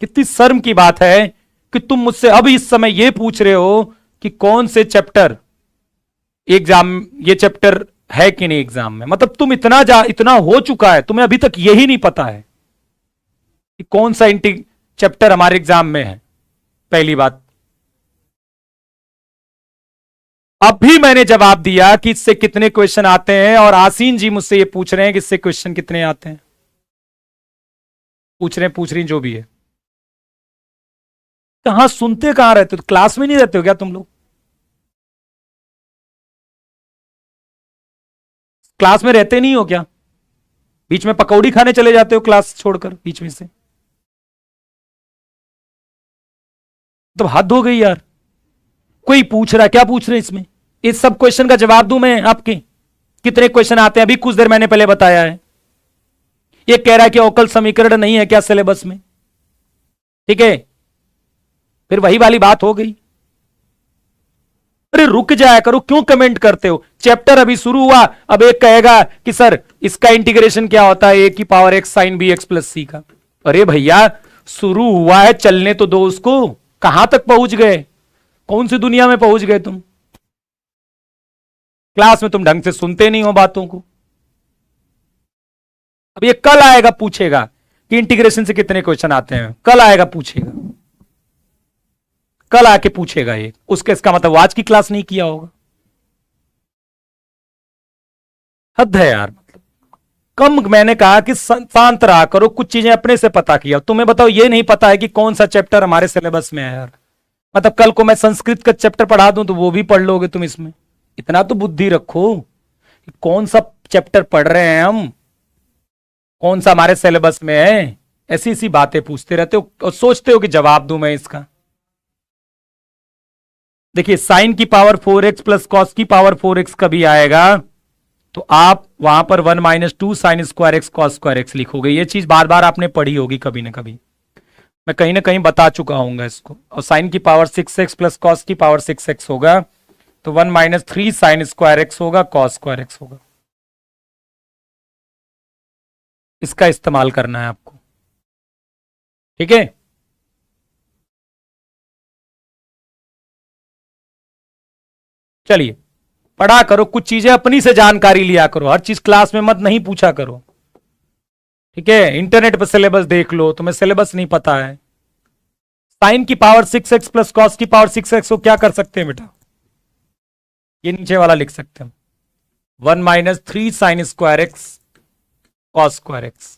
कितनी शर्म की बात है कि तुम मुझसे अब इस समय यह पूछ रहे हो कि कौन से चैप्टर एग्जाम, ये चैप्टर है कि नहीं एग्जाम में। मतलब तुम इतना हो चुका है, तुम्हें अभी तक यही नहीं पता है कि कौन सा चैप्टर हमारे एग्जाम में है। पहली बात, अब भी मैंने जवाब दिया कि इससे कितने क्वेश्चन आते हैं, और आसीन जी मुझसे ये पूछ रहे हैं कि इससे क्वेश्चन कितने आते हैं। पूछ रही जो भी है। कहां सुनते कहां रहते हो, क्लास में नहीं रहते हो क्या तुम लोग। क्लास में रहते नहीं हो क्या, बीच में पकौड़ी खाने चले जाते हो क्लास छोड़कर बीच में से। तो हद हो गई यार। कोई पूछ रहा है, क्या पूछ रहे हैं इसमें, इस सब क्वेश्चन का जवाब दूं मैं आपके, कितने क्वेश्चन आते हैं अभी कुछ देर मैंने पहले बताया है। ये कह रहा है कि अवकल समीकरण नहीं है क्या सिलेबस में, ठीक है, फिर वही वाली बात हो गई। अरे रुक जाया करो, क्यों कमेंट करते हो, चैप्टर अभी शुरू हुआ। अब एक कहेगा कि सर इसका इंटीग्रेशन क्या होता है, ए की power x sine b x plus c का। अरे भैया शुरू हुआ है, चलने तो दो उसको। कहां तक पहुंच गए, कौन सी दुनिया में पहुंच गए तुम, क्लास में तुम ढंग से सुनते नहीं हो बातों को। अब ये कल आएगा पूछेगा कि इंटीग्रेशन से कितने क्वेश्चन आते हैं, कल आएगा पूछेगा, कल आके पूछेगा ये, उसके इसका मतलब आज की क्लास नहीं किया होगा। हद है यार, मतलब कम। मैंने कहा कि शांत रहा करो, कुछ चीजें अपने से पता किया। तुम्हें बताओ ये नहीं पता है कि कौन सा चैप्टर हमारे सिलेबस में है यार। मतलब कल को मैं संस्कृत का चैप्टर पढ़ा दूं तो वो भी पढ़ लोगे तुम इसमें। इतना तो बुद्धि रखो कि कौन सा चैप्टर पढ़ रहे हैं हम, कौन सा हमारे सिलेबस में है। ऐसी ऐसी बातें पूछते रहते हो और सोचते हो कि जवाब दूं मैं इसका। देखिए साइन की पावर 4x प्लस कॉस की पावर 4x कभी आएगा तो आप वहां पर 1 minus 2 sign square x cos square x लिखोगे। ये चीज बार बार आपने पढ़ी होगी कभी ना कभी, मैं कहीं ना कहीं बता चुका हूंगा इसको। और साइन की पावर 6x प्लस कॉस की पावर 6x होगा तो 1 माइनस 3 साइन स्क्वायर एक्स होगा कॉस स्क्वायर एक्स होगा। इसका इस्तेमाल करना है आपको, ठीक है। चलिए पढ़ा करो, कुछ चीजें अपनी से जानकारी लिया करो, हर चीज क्लास में मत नहीं पूछा करो, ठीक है। इंटरनेट पर सिलेबस देख लो, तुम्हें सिलेबस नहीं पता है। साइन की पावर 6x प्लस कॉस की पावर 6x को क्या कर सकते हैं बेटा, ये नीचे वाला लिख सकते हैं 1 minus 3 sign square x cos square x.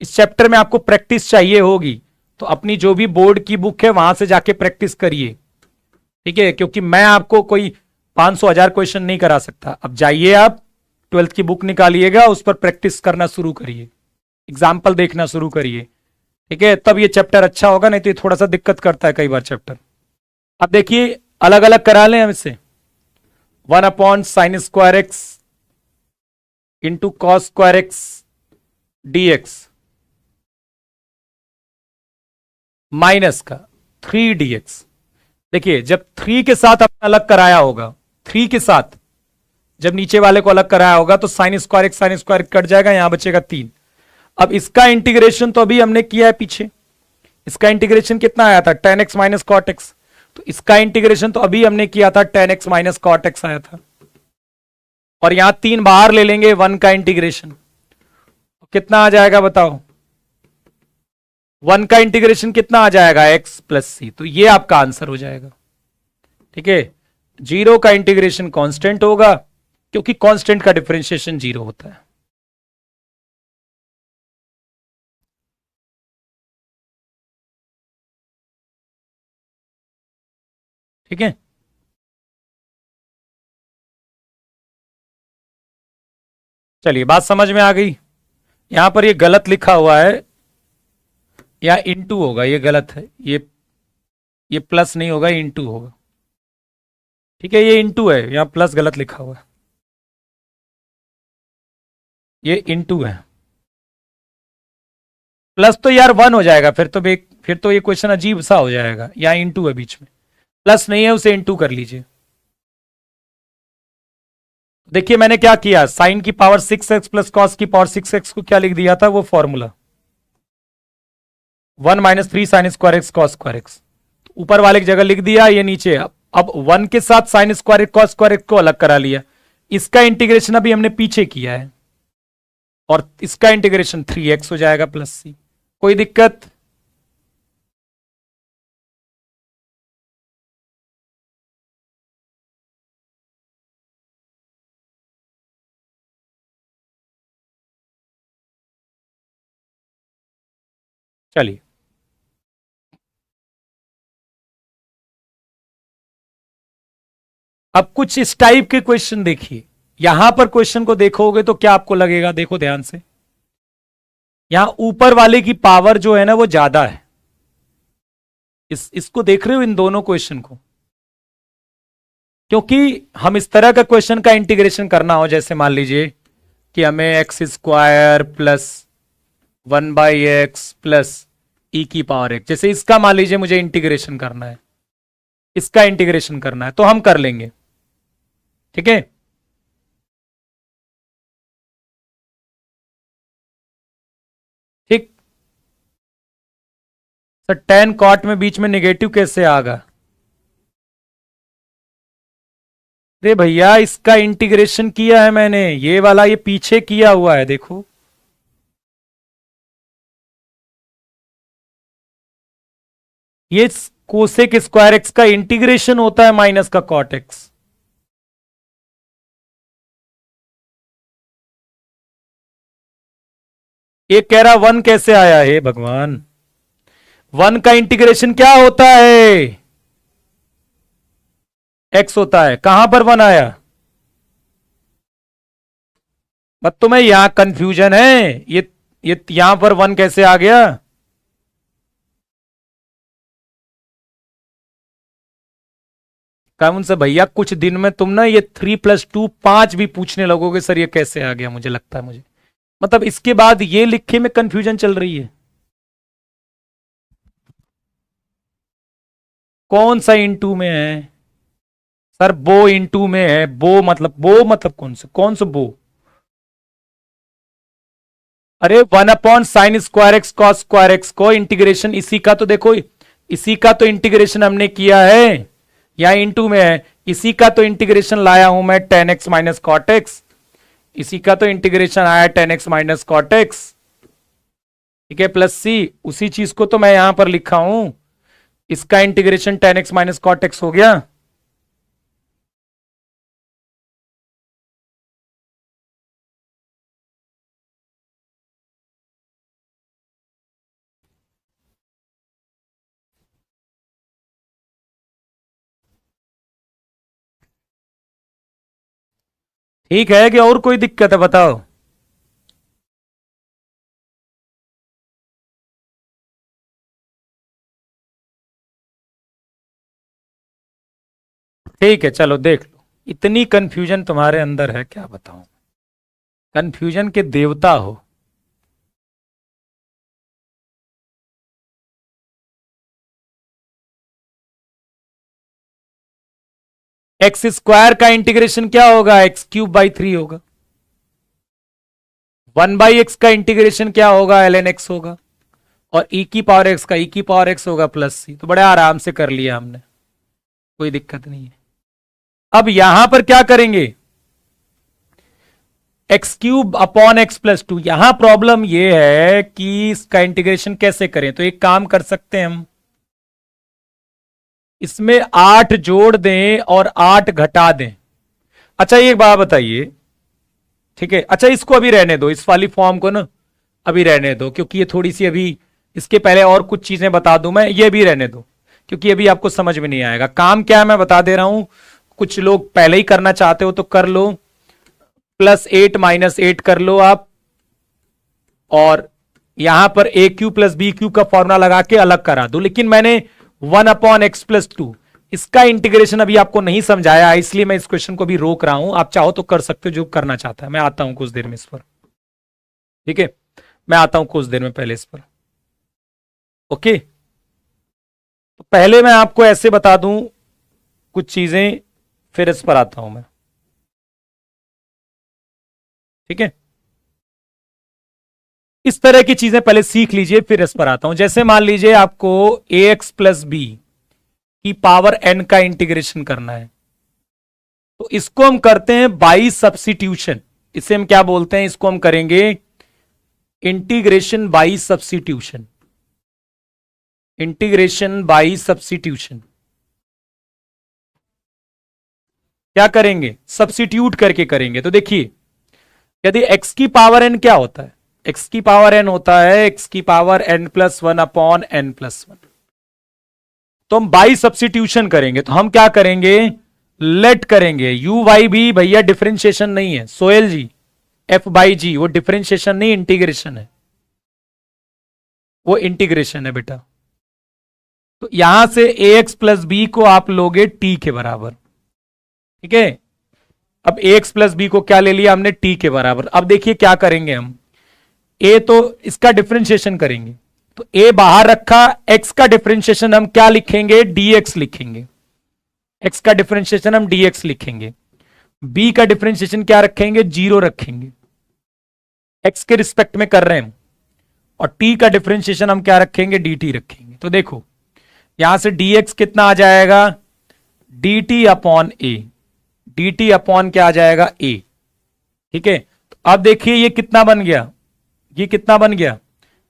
इस चैप्टर में आपको प्रैक्टिस चाहिए होगी तो अपनी जो भी बोर्ड की बुक है वहां से जाके प्रैक्टिस करिए, ठीक है, क्योंकि मैं आपको कोई 500,000 क्वेश्चन नहीं करा सकता। अब जाइए आप 12th की बुक निकालिएगा, उस पर प्रैक्टिस करना शुरू करिए, एग्जाम्पल देखना शुरू करिए, ठीक है, तब ये चैप्टर अच्छा होगा। नहीं तो ये थोड़ा सा दिक्कत करता है कई बार चैप्टर। अब देखिए अलग अलग करा लें हम इससे, 1 upon sine square x into cos square x dx minus का 3dx। देखिए जब 3 के साथ आपने अलग कराया होगा, 3 के साथ जब नीचे वाले को अलग कराया होगा तो साइन स्क्वायर कट जाएगा, यहां बचेगा 3। अब इसका इंटीग्रेशन तो अभी हमने किया है पीछे, इसका इंटीग्रेशन कितना आया था, tan x minus cot x. तो इसका इंटीग्रेशन तो अभी हमने किया था, tan x minus cot x आया था। और यहां 3 बाहर ले लेंगे, 1 का इंटीग्रेशन कितना आ जाएगा बताओ, 1 का इंटीग्रेशन कितना आ जाएगा, x प्लस सी। तो ये आपका आंसर हो जाएगा, ठीक है। 0 का इंटीग्रेशन कांस्टेंट होगा क्योंकि कांस्टेंट का डिफरेंशिएशन 0 होता है। ठीक है, चलिए बात समझ में आ गई। यहां पर ये गलत लिखा हुआ है, या इंटू होगा, ये गलत है, ये प्लस नहीं होगा, इंटू होगा, ठीक है। ये इंटू है, यहां प्लस गलत लिखा हुआ है, ये इंटू है। प्लस तो यार 1 हो जाएगा, फिर तो ये क्वेश्चन अजीब सा हो जाएगा। यहां इंटू है बीच में, प्लस नहीं है, उसे इंटू कर लीजिए। देखिए मैंने क्या किया, साइन की पावर 6x प्लस कॉस की पावर 6x को क्या लिख दिया था, वो formula 1 minus 3 sign square x cos square x, ऊपर वाले की जगह लिख दिया, ये नीचे। अब 1 के साथ sign square x cos square x को अलग करा लिया। इसका इंटीग्रेशन अभी हमने पीछे किया है और इसका इंटीग्रेशन 3x हो जाएगा प्लस सी। कोई दिक्कत, चलिए अब कुछ इस टाइप के क्वेश्चन देखिए। यहां पर क्वेश्चन को देखोगे तो क्या आपको लगेगा, देखो ध्यान से, यहां ऊपर वाले की पावर जो है ना वो ज्यादा है। इसको देख रहे हो, इन दोनों क्वेश्चन को, क्योंकि हम इस तरह का क्वेश्चन का इंटीग्रेशन करना हो, जैसे मान लीजिए कि हमें x square plus 1/x plus e की पावर एक्स, जैसे इसका मान लीजिए मुझे इंटीग्रेशन करना है, इसका इंटीग्रेशन करना है तो हम कर लेंगे। ठीक है, ठीक। सर टेन कॉट में बीच में निगेटिव कैसे आ गया? अरे भैया इसका इंटीग्रेशन किया है मैंने, ये वाला ये पीछे किया हुआ है, देखो। ये कोसेक स्क्वायर एक्स का इंटीग्रेशन होता है माइनस का कॉट एक्स। ये कह रहा वन कैसे आया है भगवान? वन का इंटीग्रेशन क्या होता है? एक्स होता है। कहां पर वन आया? बस तुम्हें यहां कंफ्यूजन है, ये यहां पर वन कैसे आ गया? कौन से भैया, कुछ दिन में तुम ना ये 3+2 5 भी पूछने लगोगे, सर ये कैसे आ गया, मुझे लगता है मुझे मतलब इसके बाद ये लिखे में कंफ्यूजन चल रही है। कौन सा इंटू में है? सर बो इंटू में है। बो मतलब कौन सा बो? अरे 1/sin² x cos² x को इंटीग्रेशन इसी का तो देखो, इसी का तो इंटीग्रेशन हमने किया है, यहां इंटू में है। इसी का तो इंटीग्रेशन लाया हूं मैं, 10x माइनस कॉट एक्स। इसी का तो इंटीग्रेशन आया 10x माइनस कॉट एक्स। ठीक है, प्लस सी, उसी चीज को तो मैं यहां पर लिखा हूं। इसका integration 10x minus cot x हो गया। ठीक है कि और कोई दिक्कत है, बताओ। ठीक है चलो देख लो, इतनी कंफ्यूजन तुम्हारे अंदर है, क्या बताऊं। कंफ्यूजन के देवता हो। x² का इंटीग्रेशन क्या होगा? x³/3 होगा। 1/x का इंटीग्रेशन क्या होगा? ln x होगा। और e की पावर x का e की पावर x होगा प्लस सी। तो बड़े आराम से कर लिया हमने, कोई दिक्कत नहीं है। अब यहां पर क्या करेंगे? x³/x+2। यहां प्रॉब्लम यह है कि इसका इंटीग्रेशन कैसे करें, तो एक काम कर सकते हैं हम, इसमें 8 जोड़ दें और 8 घटा दें। अच्छा एक बात बताइए, ठीक है, अच्छा इसको अभी रहने दो, इस वाली फॉर्म को ना अभी रहने दो, क्योंकि ये थोड़ी सी अभी, इसके पहले और कुछ चीजें बता दूं मैं, ये भी रहने दो, क्योंकि अभी आपको समझ में नहीं आएगा। काम क्या है मैं बता दे रहा हूं, कुछ लोग पहले ही करना चाहते हो तो कर लो, +8 -8 कर लो आप, और यहां पर a³ + b³ का फॉर्मूला लगा के अलग करा दो। लेकिन मैंने 1/x+2 इसका इंटीग्रेशन अभी आपको नहीं समझाया, इसलिए मैं इस क्वेश्चन को भी रोक रहा हूं। आप चाहो तो कर सकते हो जो करना चाहता है। मैं आता हूं कुछ देर में इस पर, ठीक है, मैं आता हूं कुछ देर में पहले इस पर। ओके, तो पहले मैं आपको ऐसे बता दूं कुछ चीजें, फिर इस पर आता हूं मैं। ठीक है, इस तरह की चीजें पहले सीख लीजिए, फिर इस पर आता हूं। जैसे मान लीजिए आपको ax+b की पावर n का इंटीग्रेशन करना है, तो इसको हम करते हैं बाई सब्स्टिट्यूशन। इसे हम क्या बोलते हैं? इसको हम करेंगे integration by substitution. Integration by substitution क्या करेंगे? सब्स्टिट्यूट करके करेंगे। तो देखिए, यदि x की पावर n क्या होता है? x की पावर n होता है x की पावर n+1/n+1। तो हम बाई सब्स्टिट्यूशन करेंगे, तो हम क्या करेंगे? लेट करेंगे। u/b भैया डिफरेंशिएशन नहीं है, सोहेल जी, f/g वो डिफरेंशिएशन नहीं, इंटीग्रेशन है, वो इंटीग्रेशन है बेटा। तो यहां से ax+b को आप लोगे t के बराबर। ठीक है। अब ax प्लस बी को क्या ले लिया हमने, t के बराबर। अब देखिए क्या करेंगे हम, a तो इसका डिफरेंशिएशन करेंगे, तो a बाहर रखा, x का डिफरेंशिएशन हम क्या लिखेंगे, dx लिखेंगे। x का डिफरेंशिएशन हम dx लिखेंगे, b का डिफरेंशिएशन क्या रखेंगे, 0 रखेंगे, x के रिस्पेक्ट में कर रहे हैं, और t का डिफरेंशिएशन हम क्या रखेंगे, dt रखेंगे। तो देखो यहां से dx कितना आ जाएगा, dt upon a, dt upon क्या आ जाएगा, a। ठीक है, तो अब देखिए ये कितना बन गया, ये कितना बन गया,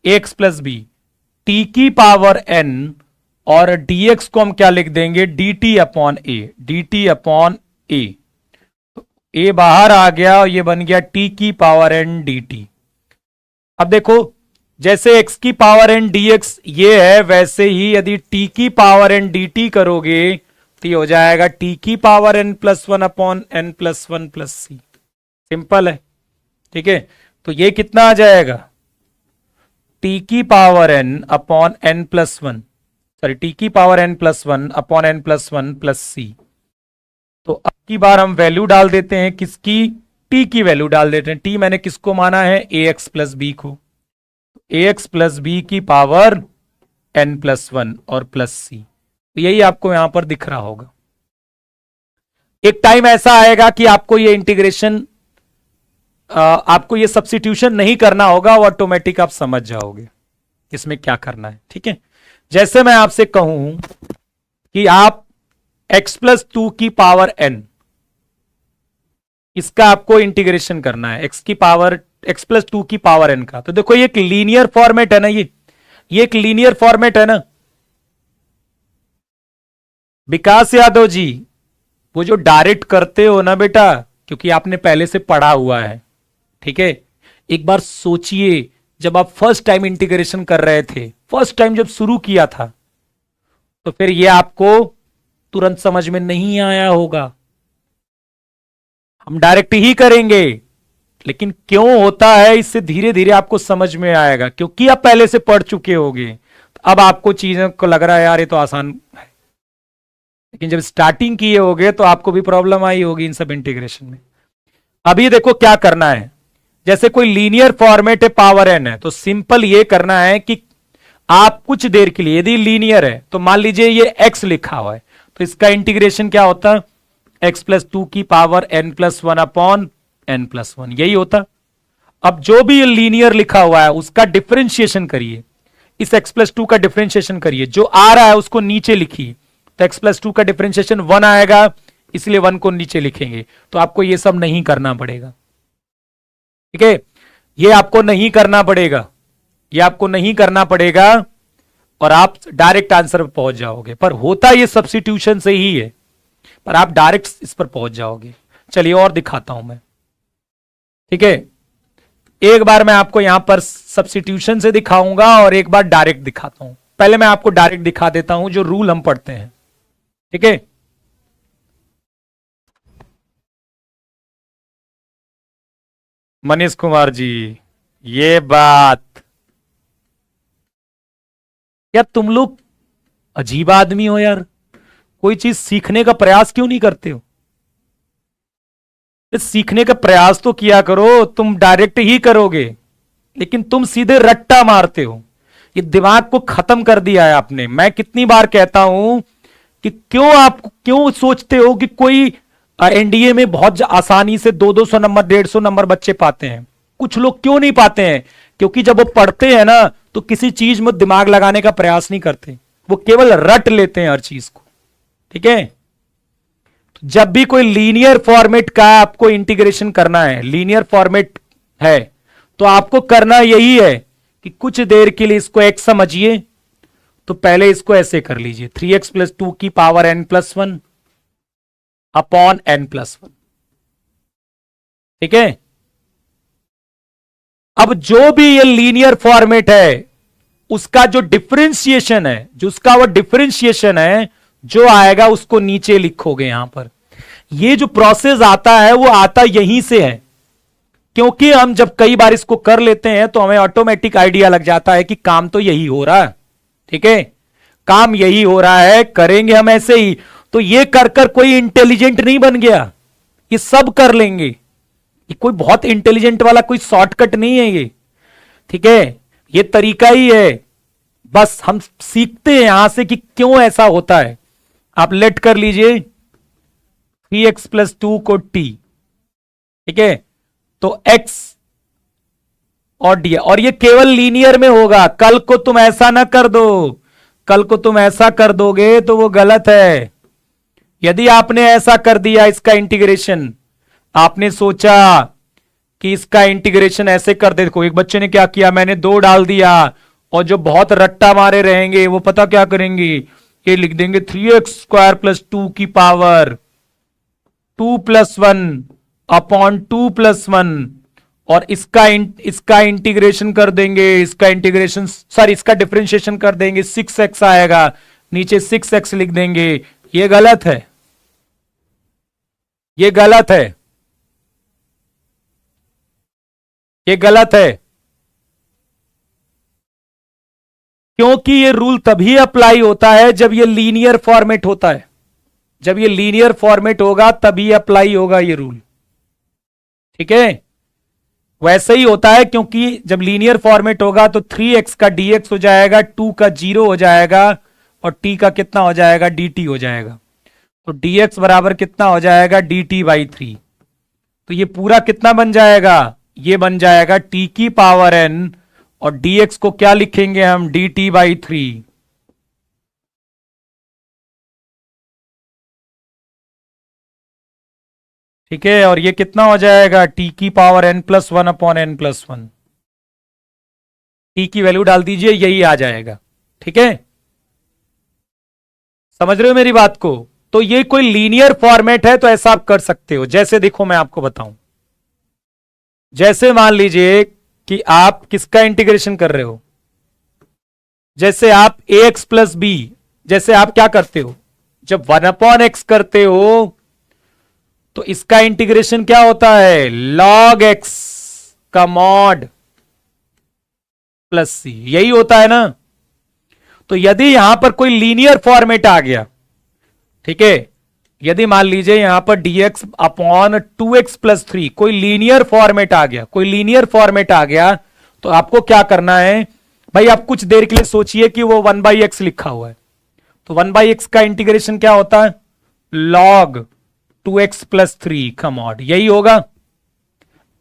x प्लस बी, t की पावर n, और dx को हम क्या लिख देंगे, dt upon a, dt upon a। तो a बाहर आ गया और ये बन गया t की पावर n dt। अब देखो जैसे x की पावर n dx ये है, वैसे ही यदि t की पावर n dt करोगे तो ये हो जाएगा t की power n plus one upon n plus one plus c. Simple है। ठीक है, तो ये कितना आ जाएगा, t की power n upon n plus one, sorry t की power n plus one upon n plus one plus c. तो अब की बार हम वैल्यू डाल देते हैं, किसकी, t की वैल्यू डाल देते हैं। t मैंने किसको माना है, ax प्लस बी को, ax प्लस बी की पावर n प्लस वन और प्लस सी। तो यही आपको यहां पर दिख रहा होगा। एक टाइम ऐसा आएगा कि आपको ये इंटीग्रेशन, आपको ये सब्स्टिट्यूशन नहीं करना होगा, वो ऑटोमेटिक आप समझ जाओगे इसमें क्या करना है। ठीक है, जैसे मैं आपसे कहूं कि आप x प्लस टू की पावर n, इसका आपको इंटीग्रेशन करना है, x की पावर, x प्लस टू की पावर n का। तो देखो ये एक लीनियर फॉर्मेट है ना, ये एक लीनियर फॉर्मेट है ना विकास यादव जी, वो जो डायरेक्ट करते हो ना बेटा, क्योंकि आपने पहले से पढ़ा हुआ है। ठीक है, एक बार सोचिए जब आप फर्स्ट टाइम इंटीग्रेशन कर रहे थे, फर्स्ट टाइम जब शुरू किया था, तो फिर ये आपको तुरंत समझ में नहीं आया होगा। हम डायरेक्ट ही करेंगे, लेकिन क्यों होता है इससे धीरे धीरे आपको समझ में आएगा, क्योंकि आप पहले से पढ़ चुके होगे। तो अब आपको चीजों को लग रहा है यार ये तो आसान है, लेकिन जब स्टार्टिंग किए होगे तो आपको भी प्रॉब्लम आई होगी इन सब इंटीग्रेशन में। अभी देखो क्या करना है, जैसे कोई लीनियर फॉर्मेट है, पावर एन है, तो सिंपल ये करना है कि आप कुछ देर के लिए, यदि लीनियर है तो मान लीजिए ये x लिखा हुआ है, तो इसका इंटीग्रेशन क्या होता है, x प्लस टू की power n plus one upon n plus one, यही होता। अब जो भी ये लीनियर लिखा हुआ है उसका डिफरेंशिएशन करिए, इस x प्लस टू का डिफरेंशिएशन करिए, जो आ रहा है उसको नीचे लिखिए। तो x प्लस टू का डिफरेंशिएशन 1 आएगा, इसलिए 1 को नीचे लिखेंगे। तो आपको ये सब नहीं करना पड़ेगा। ठीक है, ये आपको नहीं करना पड़ेगा, ये आपको नहीं करना पड़ेगा, और आप डायरेक्ट आंसर पर पहुंच जाओगे। पर होता ये सब्स्टिट्यूशन से ही है, पर आप डायरेक्ट इस पर पहुंच जाओगे। चलिए और दिखाता हूं मैं। ठीक है, एक बार मैं आपको यहां पर सब्स्टिट्यूशन से दिखाऊंगा और एक बार डायरेक्ट दिखाता हूं। पहले मैं आपको डायरेक्ट दिखा देता हूं जो रूल हम पढ़ते हैं। ठीक है, मनीष कुमार जी, ये बात, यार तुम लोग अजीब आदमी हो यार, कोई चीज सीखने का प्रयास क्यों नहीं करते हो? सीखने का प्रयास तो किया करो, तुम डायरेक्ट ही करोगे, लेकिन तुम सीधे रट्टा मारते हो। ये दिमाग को खत्म कर दिया है आपने। मैं कितनी बार कहता हूं कि क्यों सोचते हो कि कोई एनडीए में बहुत आसानी से 200 नंबर 150 नंबर बच्चे पाते हैं। कुछ लोग क्यों नहीं पाते हैं? क्योंकि जब वो पढ़ते हैं ना तो किसी चीज में दिमाग लगाने का प्रयास नहीं करते, वो केवल रट लेते हैं हर चीज को। ठीक है, तो जब भी कोई लीनियर फॉर्मेट का आपको इंटीग्रेशन करना है, लीनियर फॉर्मेट है, तो आपको करना यही है कि कुछ देर के लिए इसको x समझिए। तो पहले इसको ऐसे कर लीजिए, 3x प्लस टू की power n plus one upon n plus one. ठीक है, अब जो भी ये लीनियर फॉर्मेट है उसका जो डिफरेंशिएशन है, जो उसका वो डिफरेंशिएशन है जो आएगा उसको नीचे लिखोगे यहां पर। ये जो प्रोसेस आता है वो आता यहीं से है, क्योंकि हम जब कई बार इसको कर लेते हैं तो हमें ऑटोमेटिक आइडिया लग जाता है कि काम तो यही हो रहा है। ठीक है, काम यही हो रहा है, करेंगे हम ऐसे ही। तो ये कर कर कोई इंटेलिजेंट नहीं बन गया, ये सब कर लेंगे, ये कोई बहुत इंटेलिजेंट वाला कोई शॉर्टकट नहीं है ये, ठीक है, ये तरीका ही है, बस हम सीखते हैं यहां से कि क्यों ऐसा होता है। आप लेट कर लीजिए 3x+2 को t, ठीक है, तो x और d, और ये केवल लीनियर में होगा, कल को तुम ऐसा ना कर दो, कल को तुम ऐसा कर दोगे तो वो गलत है। यदि आपने ऐसा कर दिया इसका इंटीग्रेशन, आपने सोचा कि इसका इंटीग्रेशन ऐसे कर दे, देखो एक बच्चे ने क्या किया, मैंने 2 डाल दिया, और जो बहुत रट्टा मारे रहेंगे वो पता क्या करेंगे, ये लिख देंगे 3x² + 2 की पावर 2+1 अपॉन 2+1, और इसका इंटीग्रेशन कर देंगे, इसका इंटीग्रेशन सॉरी इसका डिफरेंशिएशन कर देंगे, 6x आएगा, नीचे 6x लिख देंगे। ये गलत है, ये गलत है, ये गलत है, क्योंकि ये रूल तभी अप्लाई होता है जब ये लीनियर फॉर्मेट होता है, जब ये लीनियर फॉर्मेट होगा तभी अप्लाई होगा ये रूल, ठीक है। वैसे ही होता है, क्योंकि जब लीनियर फॉर्मेट होगा तो 3x का dx हो जाएगा, 2 का 0 हो जाएगा, और t का कितना हो जाएगा, dt हो जाएगा, तो dx बराबर कितना हो जाएगा, dt/3, तो ये पूरा कितना बन जाएगा, ये बन जाएगा t की पावर n, और dx को क्या लिखेंगे हम, dt/3, ठीक है, और ये कितना हो जाएगा, t की power n+1 upon n+1, t की वैल्यू डाल दीजिए, यही आ जाएगा, ठीक है, समझ रहे हो मेरी बात को। तो ये कोई लीनियर फॉर्मेट है तो ऐसा आप कर सकते हो, जैसे देखो मैं आपको बताऊं, जैसे मान लीजिए कि आप किसका इंटीग्रेशन कर रहे हो, जैसे आप ax+b, जैसे आप क्या करते हो, जब 1/x करते हो तो इसका इंटीग्रेशन क्या होता है, log x का मॉड प्लस c, यही होता है ना। तो यदि यहां पर कोई लीनियर फॉर्मेट आ गया, ठीक है, यदि मान लीजिए यहां पर dx अपॉन 2x+3 कोई लीनियर फॉर्मेट आ गया, कोई लीनियर फॉर्मेट आ गया, तो आपको क्या करना है भाई, आप कुछ देर के लिए सोचिए कि वो 1/x लिखा हुआ है, तो 1/x का इंटीग्रेशन क्या होता है, log 2x+3 का मॉड, यही होगा।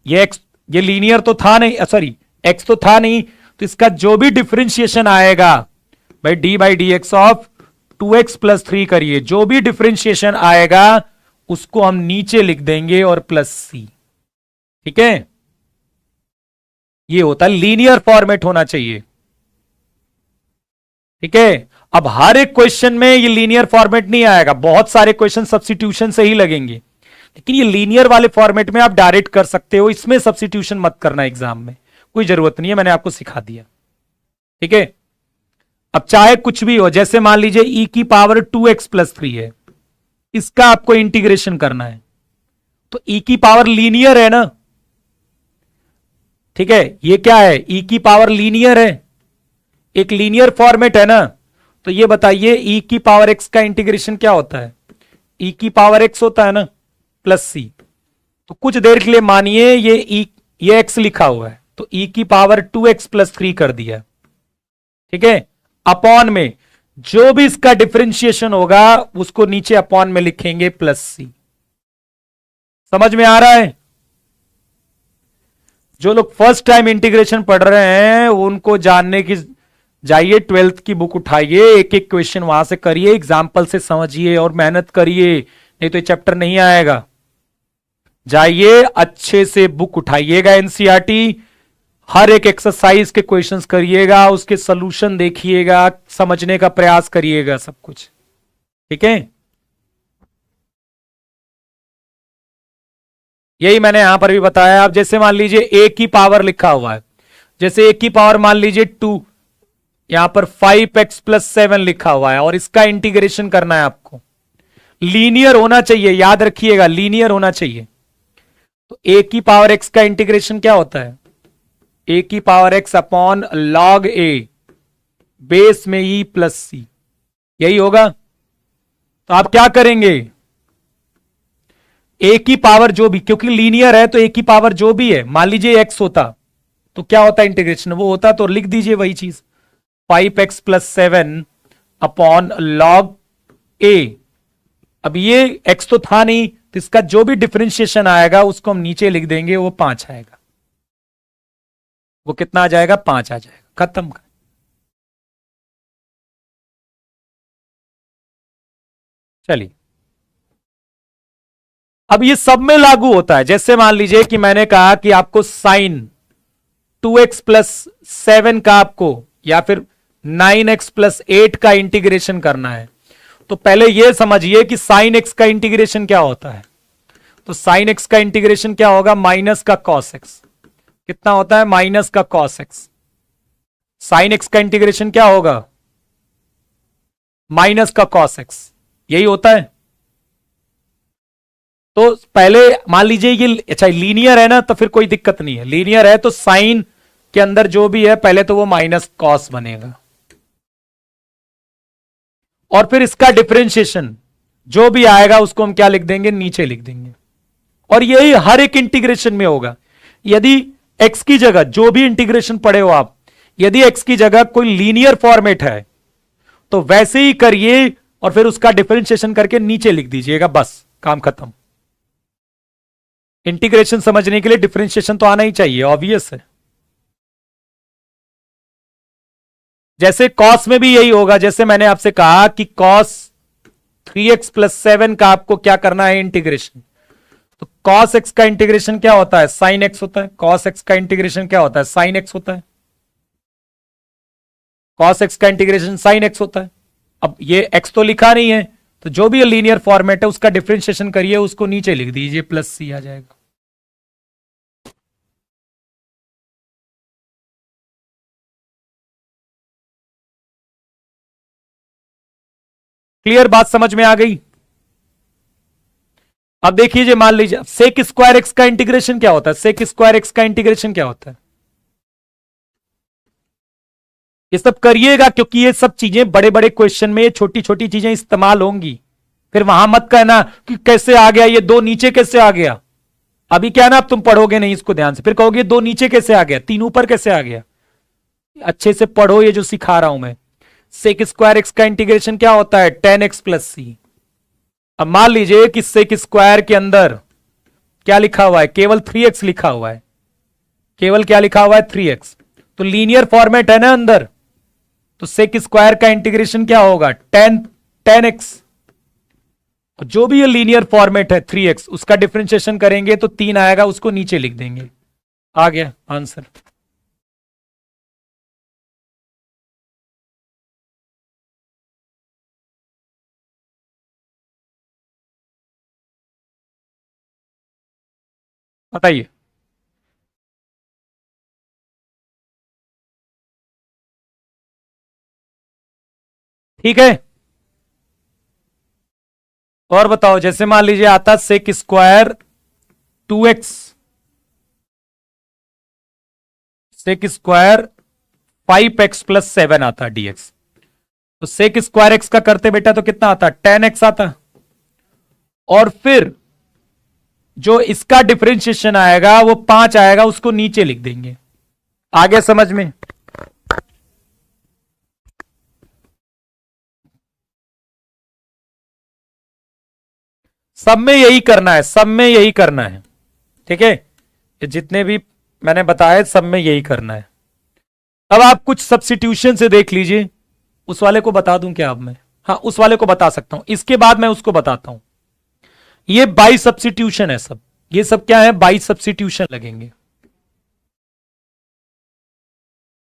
ये लीनियर तो था नहीं, सॉरी x तो था नहीं, तो इसका जो भी डिफरेंशिएशन आएगा भाई d/dx ऑफ 2x+3 करिए, जो भी डिफरेंशिएशन आएगा उसको हम नीचे लिख देंगे और प्लस c, ठीक है, ये होता है लीनियर फॉर्मेट होना चाहिए, ठीक है। अब हर एक क्वेश्चन में ये लीनियर फॉर्मेट नहीं आएगा, बहुत सारे क्वेश्चन सब्स्टिट्यूशन से ही लगेंगे, लेकिन ये लीनियर वाले फॉर्मेट में आप डायरेक्ट कर सकते हो, इसमें सब्स्टिट्यूशन मत करना एग्जाम में, कोई जरूरत नहीं है, मैंने आपको सिखा दिया, ठीक है। अब चाहे कुछ भी हो, जैसे मान लीजिए e की पावर 2x+3 है, इसका आपको इंटीग्रेशन करना है, तो e की पावर लीनियर है ना, ठीक है, ये क्या है, e की पावर लीनियर है, एक लीनियर फॉर्मेट है ना, तो ये बताइए e की पावर x का इंटीग्रेशन क्या होता है, e की पावर x होता है ना प्लस c, तो कुछ देर के लिए मानिए ये x लिखा हुआ है, तो e की पावर 2x+3 कर दिया, ठीक है, अपॉन में जो भी इसका डिफरेंशिएशन होगा उसको नीचे अपॉन में लिखेंगे प्लस c, समझ में आ रहा है। जो लोग फर्स्ट टाइम इंटीग्रेशन पढ़ रहे हैं उनको जानने की, जाइए 12th की बुक उठाइए, एक एक क्वेश्चन वहां से करिए, एग्जाम्पल से समझिए और मेहनत करिए, नहीं तो ये चैप्टर नहीं आएगा। जाइए अच्छे से बुक उठाइएगा एनसीईआरटी, हर एक एक्सरसाइज के क्वेश्चंस करिएगा, उसके सॉल्यूशन देखिएगा, समझने का प्रयास करिएगा, सब कुछ, ठीक है। यही मैंने यहां पर भी बताया। आप जैसे मान लीजिए a की पावर लिखा हुआ है, जैसे a की पावर मान लीजिए 2, यहां पर 5x+7 लिखा हुआ है, और इसका इंटीग्रेशन करना है आपको, लीनियर होना चाहिए, याद रखिएगा लीनियर होना चाहिए। तो a की पावर x का इंटीग्रेशन क्या होता है, a की power x upon log a base में e प्लस c, यही होगा। तो आप क्या करेंगे, ए की पावर जो भी, क्योंकि लीनियर है तो ए की पावर जो भी है, मान लीजिए एक्स होता तो क्या होता इंटीग्रेशन, वो होता तो लिख दीजिए वही चीज, 5x+7 अपॉन लॉग ए। अब ये x तो था नहीं, तो इसका जो भी डिफरेंशिएशन आएगा उसको हम नीचे लिख देंगे, वो 5 आएगा। वो कितना आ जाएगा, 5 आ जाएगा, खत्म। चलिए, अब ये सब में लागू होता है। जैसे मान लीजिए कि मैंने कहा कि आपको साइन 2x+7 का आपको, या फिर 9x+8 का इंटीग्रेशन करना है, तो पहले यह समझिए कि साइन एक्स का इंटीग्रेशन क्या होता है। तो साइन एक्स का इंटीग्रेशन क्या होगा, माइनस का कॉस एक्स। कितना होता है, माइनस का कॉस एक्स। साइन एक्स का इंटीग्रेशन क्या होगा, माइनस का कॉस एक्स, यही होता है। तो पहले मान लीजिए ये अच्छा लीनियर है ना, तो फिर कोई दिक्कत नहीं है, लीनियर है तो साइन के अंदर जो भी है पहले तो वो माइनस कॉस बनेगा, और फिर इसका डिफरेंशिएशन जो भी आएगा उसको हम क्या लिख देंगे, नीचे लिख देंगे। और यही हर एक इंटीग्रेशन में होगा। यदि एक्स की जगह जो भी इंटीग्रेशन पढ़े हो आप, यदि एक्स की जगह कोई लीनियर फॉर्मेट है तो वैसे ही करिए, और फिर उसका डिफरेंशिएशन करके नीचे लिख दीजिएगा, बस काम खत्म। इंटीग्रेशन समझने के लिए डिफरेंशिएशन तो आना ही चाहिए, ऑब्वियस है। जैसे कॉस में भी यही होगा, जैसे मैंने आपसे कहा कि कॉस 3x+7 का आपको क्या करना है, इंटीग्रेशन। तो कॉस एक्स का इंटीग्रेशन क्या होता है, साइन एक्स होता है। कॉस एक्स का इंटीग्रेशन क्या होता है, साइन एक्स होता है। कॉस एक्स का इंटीग्रेशन साइन एक्स होता है। अब ये एक्स तो लिखा नहीं है, तो जो भी लीनियर फॉर्मेट है उसका डिफरेंशिएशन करिए, उसको नीचे लिख दीजिए, प्लस सी आ जाएगा। क्लियर, बात समझ में आ गई। अब देखिए, मान लीजिए सेक स्क्वायर एक्स का इंटीग्रेशन क्या होता है, सेक स्क्वायर एक्स का इंटीग्रेशन क्या होता है। ये सब करिएगा, क्योंकि ये सब चीजें बड़े बड़े क्वेश्चन में छोटी छोटी चीजें इस्तेमाल होंगी। फिर वहां मत कहना कि कैसे आ गया ये दो नीचे कैसे आ गया। अभी क्या ना, अब तुम पढ़ोगे नहीं इसको ध्यान से, फिर कहोगे दो नीचे कैसे आ गया, तीन ऊपर कैसे आ गया। अच्छे से पढ़ो ये जो सिखा रहा हूं मैं। सेक स्क्वायर एक्स का इंटीग्रेशन क्या होता है, 10x+c। अब मान लीजिए कि सेक स्क्वायर के अंदर क्या लिखा हुआ है, केवल 3x लिखा हुआ है। केवल क्या लिखा हुआ है, 3x। तो लीनियर फॉर्मेट है ना अंदर, तो सेक स्क्वायर का इंटीग्रेशन क्या होगा, 10x। जो भी ये लीनियर फॉर्मेट है 3x, उसका डिफरेंशिएशन करेंगे तो 3 आएगा, उसको नीचे लिख देंगे। आ गया आंसर। बताइए। ठीक है, और बताओ। जैसे मान लीजिए आता sec square 2x, sec square 5x+7 आता dx। तो सेक स्क्वायर एक्स का करते बेटा तो कितना आता, 10x आता। और फिर जो इसका डिफरेंशिएशन आएगा वो 5 आएगा, उसको नीचे लिख देंगे। आगे समझ में। सब में यही करना है, सब में यही करना है। ठीक है, ये जितने भी मैंने बताया सब में यही करना है। अब आप कुछ सब्स्टिट्यूशन से देख लीजिए। उस वाले को बता दूं क्या अब मैं, हाँ उस वाले को बता सकता हूं, इसके बाद मैं उसको बताता हूं। ये बाई सब्स्टिट्यूशन है सब, ये सब क्या है, बाई सब्स्टिट्यूशन लगेंगे।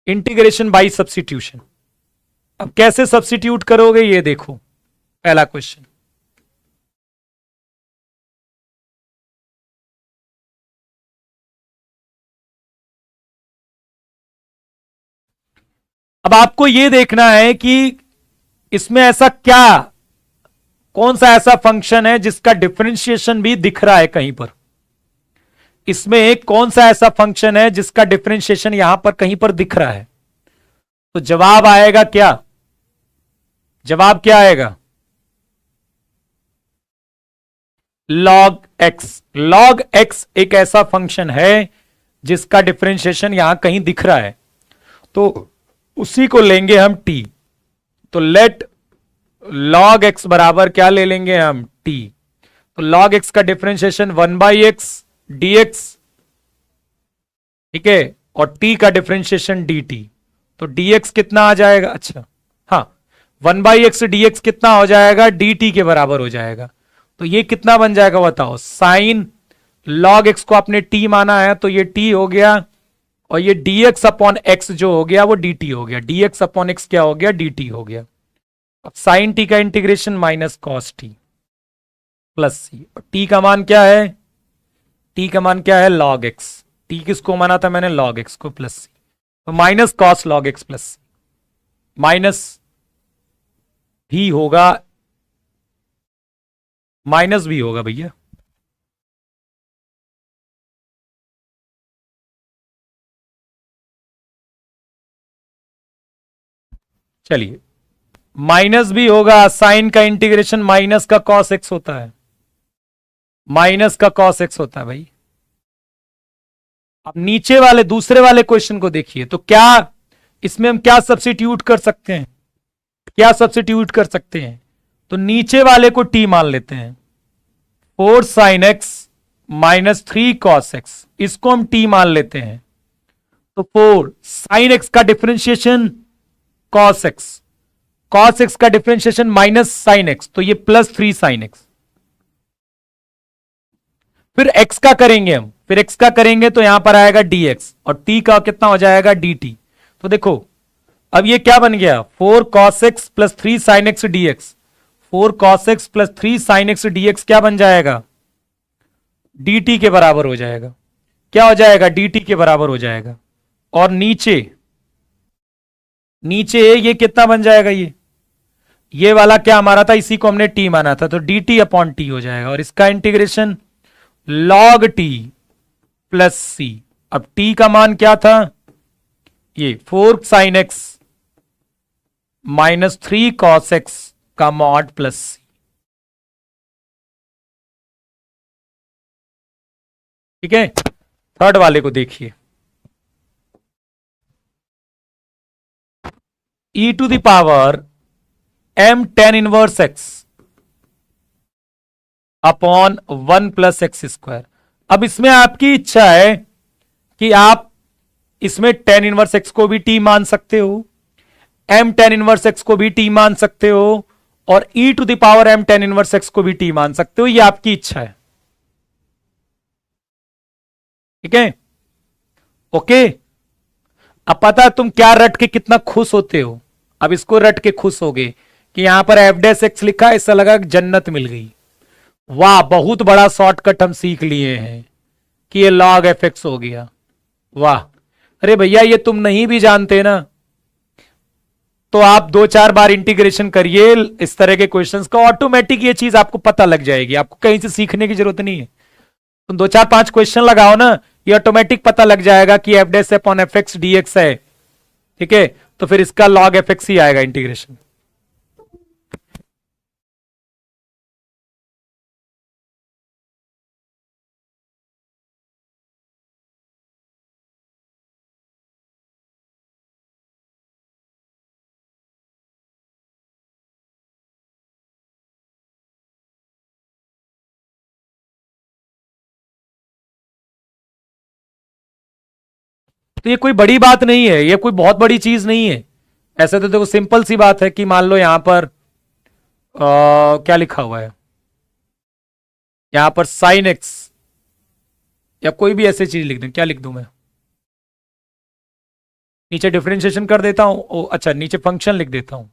Integration by substitution. अब कैसे सब्स्टिट्यूट करोगे ये देखो, पहला क्वेश्चन। अब आपको यह देखना है कि इसमें ऐसा क्या, कौन सा ऐसा फंक्शन है जिसका डिफरेंशिएशन भी दिख रहा है कहीं पर। इसमें कौन सा ऐसा फंक्शन है जिसका डिफरेंशिएशन यहां पर कहीं पर दिख रहा है। तो जवाब आएगा क्या, जवाब क्या आएगा, log x एक ऐसा फंक्शन है जिसका डिफरेंशिएशन यहां कहीं दिख रहा है, तो उसी को लेंगे हम t। तो लेट log x बराबर क्या ले लेंगे हम, t। तो log x का डिफरेंशिएशन 1/x dx, ठीक है, और t का डिफरेंशिएशन dt। तो dx कितना आ जाएगा, अच्छा हाँ, 1/x dx कितना हो जाएगा, dt के बराबर हो जाएगा। तो ये कितना बन जाएगा बताओ, साइन log x को आपने t माना है तो ये t हो गया, और ये dx अपॉन x जो हो गया वो dt हो गया, dx अपॉन x क्या हो गया, dt हो गया। अब साइन t का integration minus cos t plus c, और t का मान क्या है, t का मान क्या है, log x। t किसको माना था मैंने, log x को, प्लस सी, तो minus cos log x plus c, minus भी होगा, माइनस भी होगा भैया, चलिए माइनस भी होगा। साइन का इंटीग्रेशन माइनस का कॉस एक्स होता है, माइनस का कॉस एक्स होता है भाई। अब नीचे वाले दूसरे वाले क्वेश्चन को देखिए, तो क्या इसमें हम क्या सब्स्टिट्यूट कर सकते हैं, क्या सब्स्टिट्यूट कर सकते हैं, तो नीचे वाले को t मान लेते हैं, 4 sine x minus 3 cos x, इसको हम t मान लेते हैं। तो 4 साइन एक्स का differentiation cos x, cos x का डिफरेंशिएशन माइनस साइन एक्स, तो ये प्लस 3 साइन एक्स। फिर x का करेंगे हम, फिर x का करेंगे तो यहां पर आएगा dx, और t का कितना हो जाएगा, dt। तो देखो अब ये क्या बन गया, 4 cos x plus 3 sin x dx, 4 cos x plus 3 sin x dx क्या बन जाएगा, dt के बराबर हो जाएगा। क्या हो जाएगा, dt के बराबर हो जाएगा। और नीचे नीचे ये कितना बन जाएगा, ये वाला क्या हमारा था, इसी को हमने t माना था, तो dt अपॉन t हो जाएगा, और इसका integration log t plus c। अब t का मान क्या था, ये 4 sin x minus 3 cos x का मॉड प्लस c, ठीक है। थर्ड वाले को देखिए, e to the power m tan inverse x upon 1 plus x square. अब इसमें आपकी इच्छा है कि आप इसमें tan इनवर्स x को भी t मान सकते हो, m tan इनवर्स x को भी t मान सकते हो, और e to the power m tan inverse x को भी t मान सकते हो, ये आपकी इच्छा है, ठीक है, ओके। अब पता है तुम क्या रट के कितना खुश होते हो, अब इसको रट के खुश होगे कि यहां पर एफ डैश एक्स लिखा है, ऐसा लगा जन्नत मिल गई, वाह बहुत बड़ा शॉर्टकट हम सीख लिए हैं कि ये log एफ एक्स हो गया, वाह। अरे भैया ये तुम नहीं भी जानते ना, तो आप 2-4 बार इंटीग्रेशन करिए इस तरह के क्वेश्चंस का, ऑटोमेटिक ये चीज आपको पता लग जाएगी, आपको कहीं से सीखने की जरूरत नहीं है। तुम 2-4-5 क्वेश्चन लगाओ ना, ये ऑटोमेटिक पता लग जाएगा कि F dash upon F x D x है, ठीक है, तो फिर इसका log एफ एक्स ही आएगा इंटीग्रेशन। तो ये कोई बड़ी बात नहीं है, ये कोई बहुत बड़ी चीज नहीं है। ऐसे तो देखो सिंपल सी बात है कि मान लो यहां पर क्या लिखा हुआ है, यहां पर साइन एक्स या कोई भी ऐसी चीज लिख दें, क्या लिख दूं मैं, नीचे डिफरेंशिएशन कर देता हूं, अच्छा नीचे फंक्शन लिख देता हूं,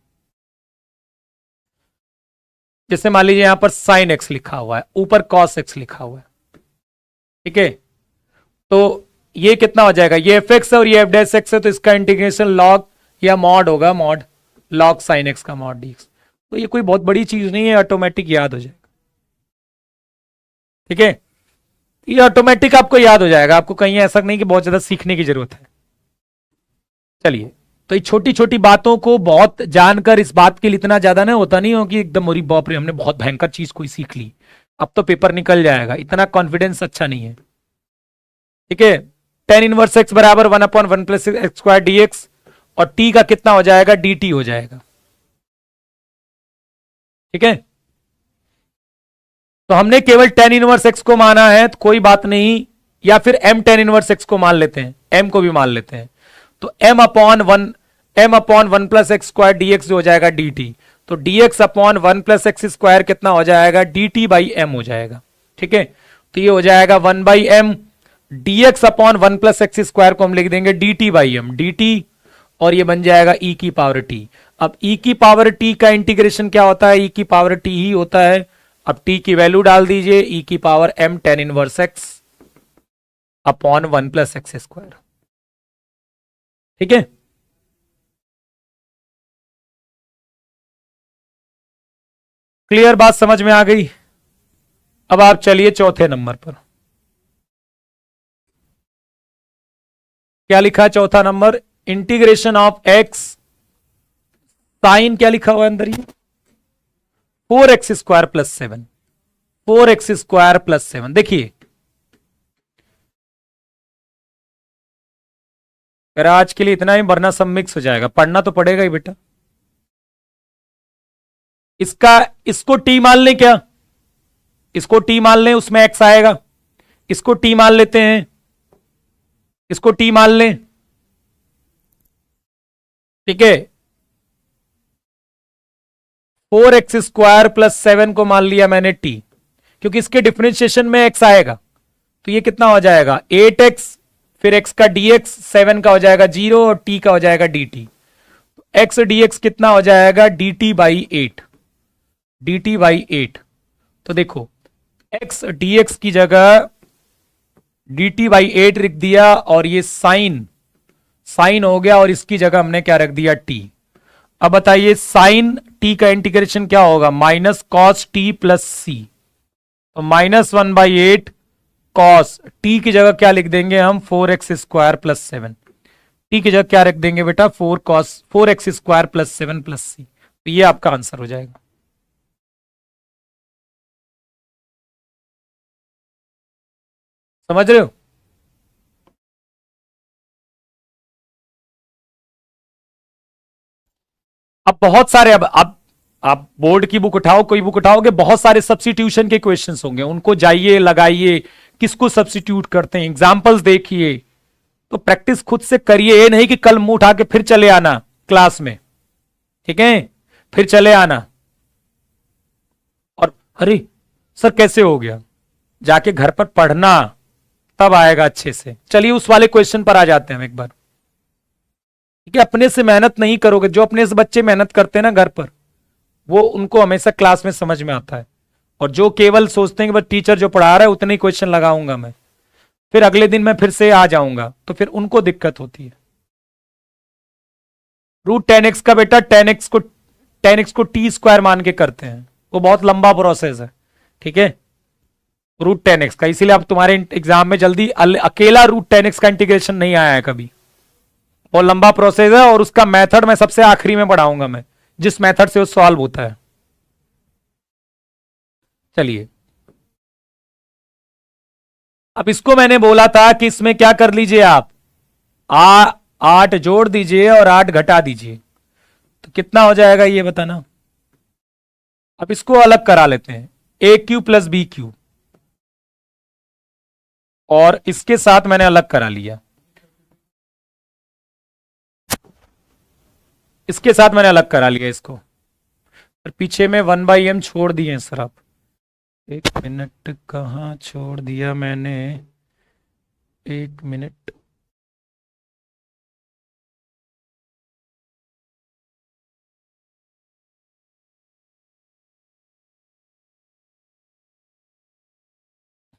जैसे मान लीजिए यहां पर साइन एक्स लिखा हुआ है, ऊपर कॉस एक्स लिखा हुआ है, ठीक है, तो ये कितना हो जाएगा, ये एफ एक्स है और ये एफ डैश एक्स है, तो इसका इंटीग्रेशन लॉग या मॉड होगा, मॉड लॉग साइन एक्स का मॉड डी। तो ये कोई बहुत बड़ी चीज नहीं है, ऑटोमेटिक याद हो जाएगा, ठीक है, ये ऑटोमेटिक आपको याद हो जाएगा, आपको कहीं ऐसा नहीं कि बहुत ज्यादा सीखने की जरूरत है। चलिए, तो ये छोटी छोटी बातों को बहुत जानकर इस बात के लिए इतना ज्यादा ना होता नहीं हो कि एकदम मोरी बाप रे हमने बहुत भयंकर चीज कोई सीख ली। अब तो पेपर निकल जाएगा, इतना कॉन्फिडेंस अच्छा नहीं है। ठीक है, टेन इनवर्स एक्स बराबर 1/1 plus x square D x, और टी का कितना हो जाएगा, डी टी हो जाएगा। ठीक है, तो हमने केवल टेन इनवर्स एक्स को माना है, तो कोई बात नहीं, या फिर एम टेन इनवर्स एक्स को मान लेते हैं, एम को भी मान लेते हैं। तो M upon one plus x square D x जो हो जाएगा डी टी, तो D x upon 1 plus x square कितना हो जाएगा, डी टी बाई एम हो जाएगा। ठीक है, तो ये हो जाएगा 1/m, D x upon 1 plus x square को हम लिख देंगे D T by M, D T, और ये बन जाएगा ई की पावर टी। अब ई की पावर टी का इंटीग्रेशन क्या होता है, ई की पावर टी ही होता है। अब टी की वैल्यू डाल दीजिए, ई की power M tan inverse x upon 1 plus x square. ठीक है, क्लियर, बात समझ में आ गई। अब आप चलिए चौथे नंबर पर, क्या लिखा है चौथा number, integration of x sine, क्या लिखा हुआ है अंदर, ये 4x square plus 7, 4x square plus 7। देखिए आज के लिए इतना ही, वरना सब मिक्स हो जाएगा, पढ़ना तो पड़ेगा ही बेटा। इसको टी मान लें, क्या इसको टी मान लें, उसमें एक्स आएगा, इसको टी मान लेते हैं, इसको टी मान लें। ठीक है, 4x स्क्वायर प्लस 7 को मान लिया मैंने टी, क्योंकि इसके डिफरेंशिएशन में x आएगा, तो ये कितना हो जाएगा 8x, फिर x का dx, 7 का हो जाएगा 0 और t का हो जाएगा dt। x dx कितना हो जाएगा, dt बाई 8, dt बाई 8। तो देखो x dx की जगह dt बाई 8 लिख दिया, और ये साइन हो गया, और इसकी जगह हमने क्या रख दिया, t। अब बताइए साइन t का इंटीग्रेशन क्या होगा, minus cos T plus c, तो -1/8 कॉस, टी की जगह क्या लिख देंगे हम, 4x स्क्वायर प्लस 7, टी की जगह क्या रख देंगे बेटा, 4x square plus 7 plus c. तो ये आपका आंसर हो जाएगा। समझ रहे हो? अब बहुत सारे, अब आप बोर्ड की बुक उठाओ, कोई बुक उठाओगे, बहुत सारे सब्स्टिट्यूशन के क्वेश्चंस होंगे, उनको जाइए लगाइए, किसको सब्स्टिट्यूट करते हैं, एग्जांपल्स देखिए, तो प्रैक्टिस खुद से करिए। ये नहीं कि कल मुंह उठा के फिर चले आना क्लास में, ठीक है, फिर चले आना और अरे सर कैसे हो गया, जाके घर पर पढ़ना, तब आएगा अच्छे से। चलिए उस वाले क्वेश्चन पर आ जाते हैं हम एक बार। ठीक है, अपने से मेहनत नहीं करोगे, जो अपने से बच्चे मेहनत करते हैं ना घर पर, वो उनको हमेशा क्लास में समझ में आता है, और जो केवल सोचते हैं कि बस टीचर जो पढ़ा रहा है उतने ही क्वेश्चन लगाऊंगा मैं, फिर अगले दिन मैं फिर से आ जाऊंगा, तो फिर उनको दिक्कत होती है। रूट 10x का बेटा 10x को टी स्क्वायर मान के करते हैं, वो बहुत लंबा प्रोसेस है। ठीक है, रूट 10x का, इसीलिए अब तुम्हारे एग्जाम में जल्दी अकेला रूट 10x का इंटीग्रेशन नहीं आया है कभी, बहुत लंबा प्रोसेस है, और उसका मेथड मैं सबसे आखिरी में पढ़ाऊंगा मैं, जिस मेथड से वो सॉल्व होता है। चलिए, अब इसको मैंने बोला था कि इसमें क्या कर लीजिए आप, 8 जोड़ दीजिए और 8 घटा दीजिए, तो कितना हो जाएगा ये बताना। अब इसको अलग करा लेते हैं, ए क्यू प्लस बी क्यू, और इसके साथ मैंने अलग करा लिया, इसके साथ मैंने अलग करा लिया इसको, और पीछे में 1/m छोड़ दिए सर आप, एक मिनट, कहां छोड़ दिया मैंने, एक मिनट,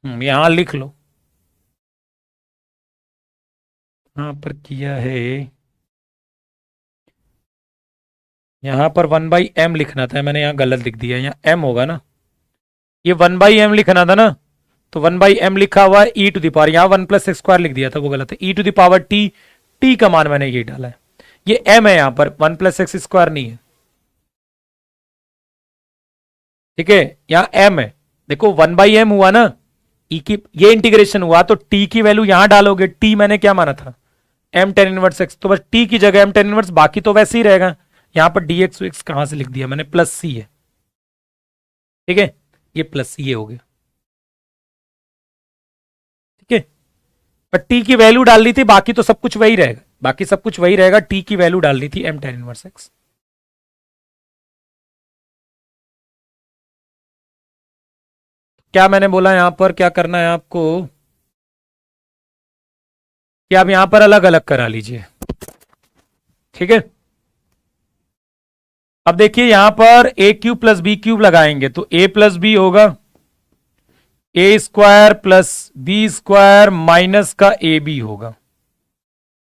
यहां लिख लो, यहां पर किया है, यहां पर 1/m लिखना था, मैंने यहां गलत लिख दिया, यहां m होगा ना, ये 1/m लिखना था ना, तो 1/m लिखा हुआ है e टू द पावर, यहां 1 प्लस एक्स स्क्वायर लिख दिया था, वो गलत है, e to the power t, t का मान मैंने ये डाला है, ये m है, यहां पर 1 प्लस एक्स स्क्वायर नहीं है। ठीक है, यहां m है, देखो 1/m हुआ ना, ई की ये इंटीग्रेशन हुआ तो टी की वैल्यू यहां डालोगे, टी मैंने क्या माना था m tan इनवर्स x, तो बस टी की जगह m tan इनवर्स, बाकी तो वैसे ही रहेगा। यहां पर dx x कहां से लिख दिया मैंने, प्लस सी है, ठीक है, ये प्लस सी हो गया, ठीक है। पर टी की वैल्यू डाल दी थी, बाकी तो सब कुछ वही रहेगा, बाकी सब कुछ वही रहेगा, टी की वैल्यू डाल दी थी m tan इनवर्स x। क्या मैंने बोला यहां पर क्या करना है आपको, कि आप यहां पर अलग अलग करा लीजिए, ठीक है। अब देखिए यहां पर a cube plus b cube लगाएंगे तो ए प्लस बी होगा a square plus b square minus का ए बी होगा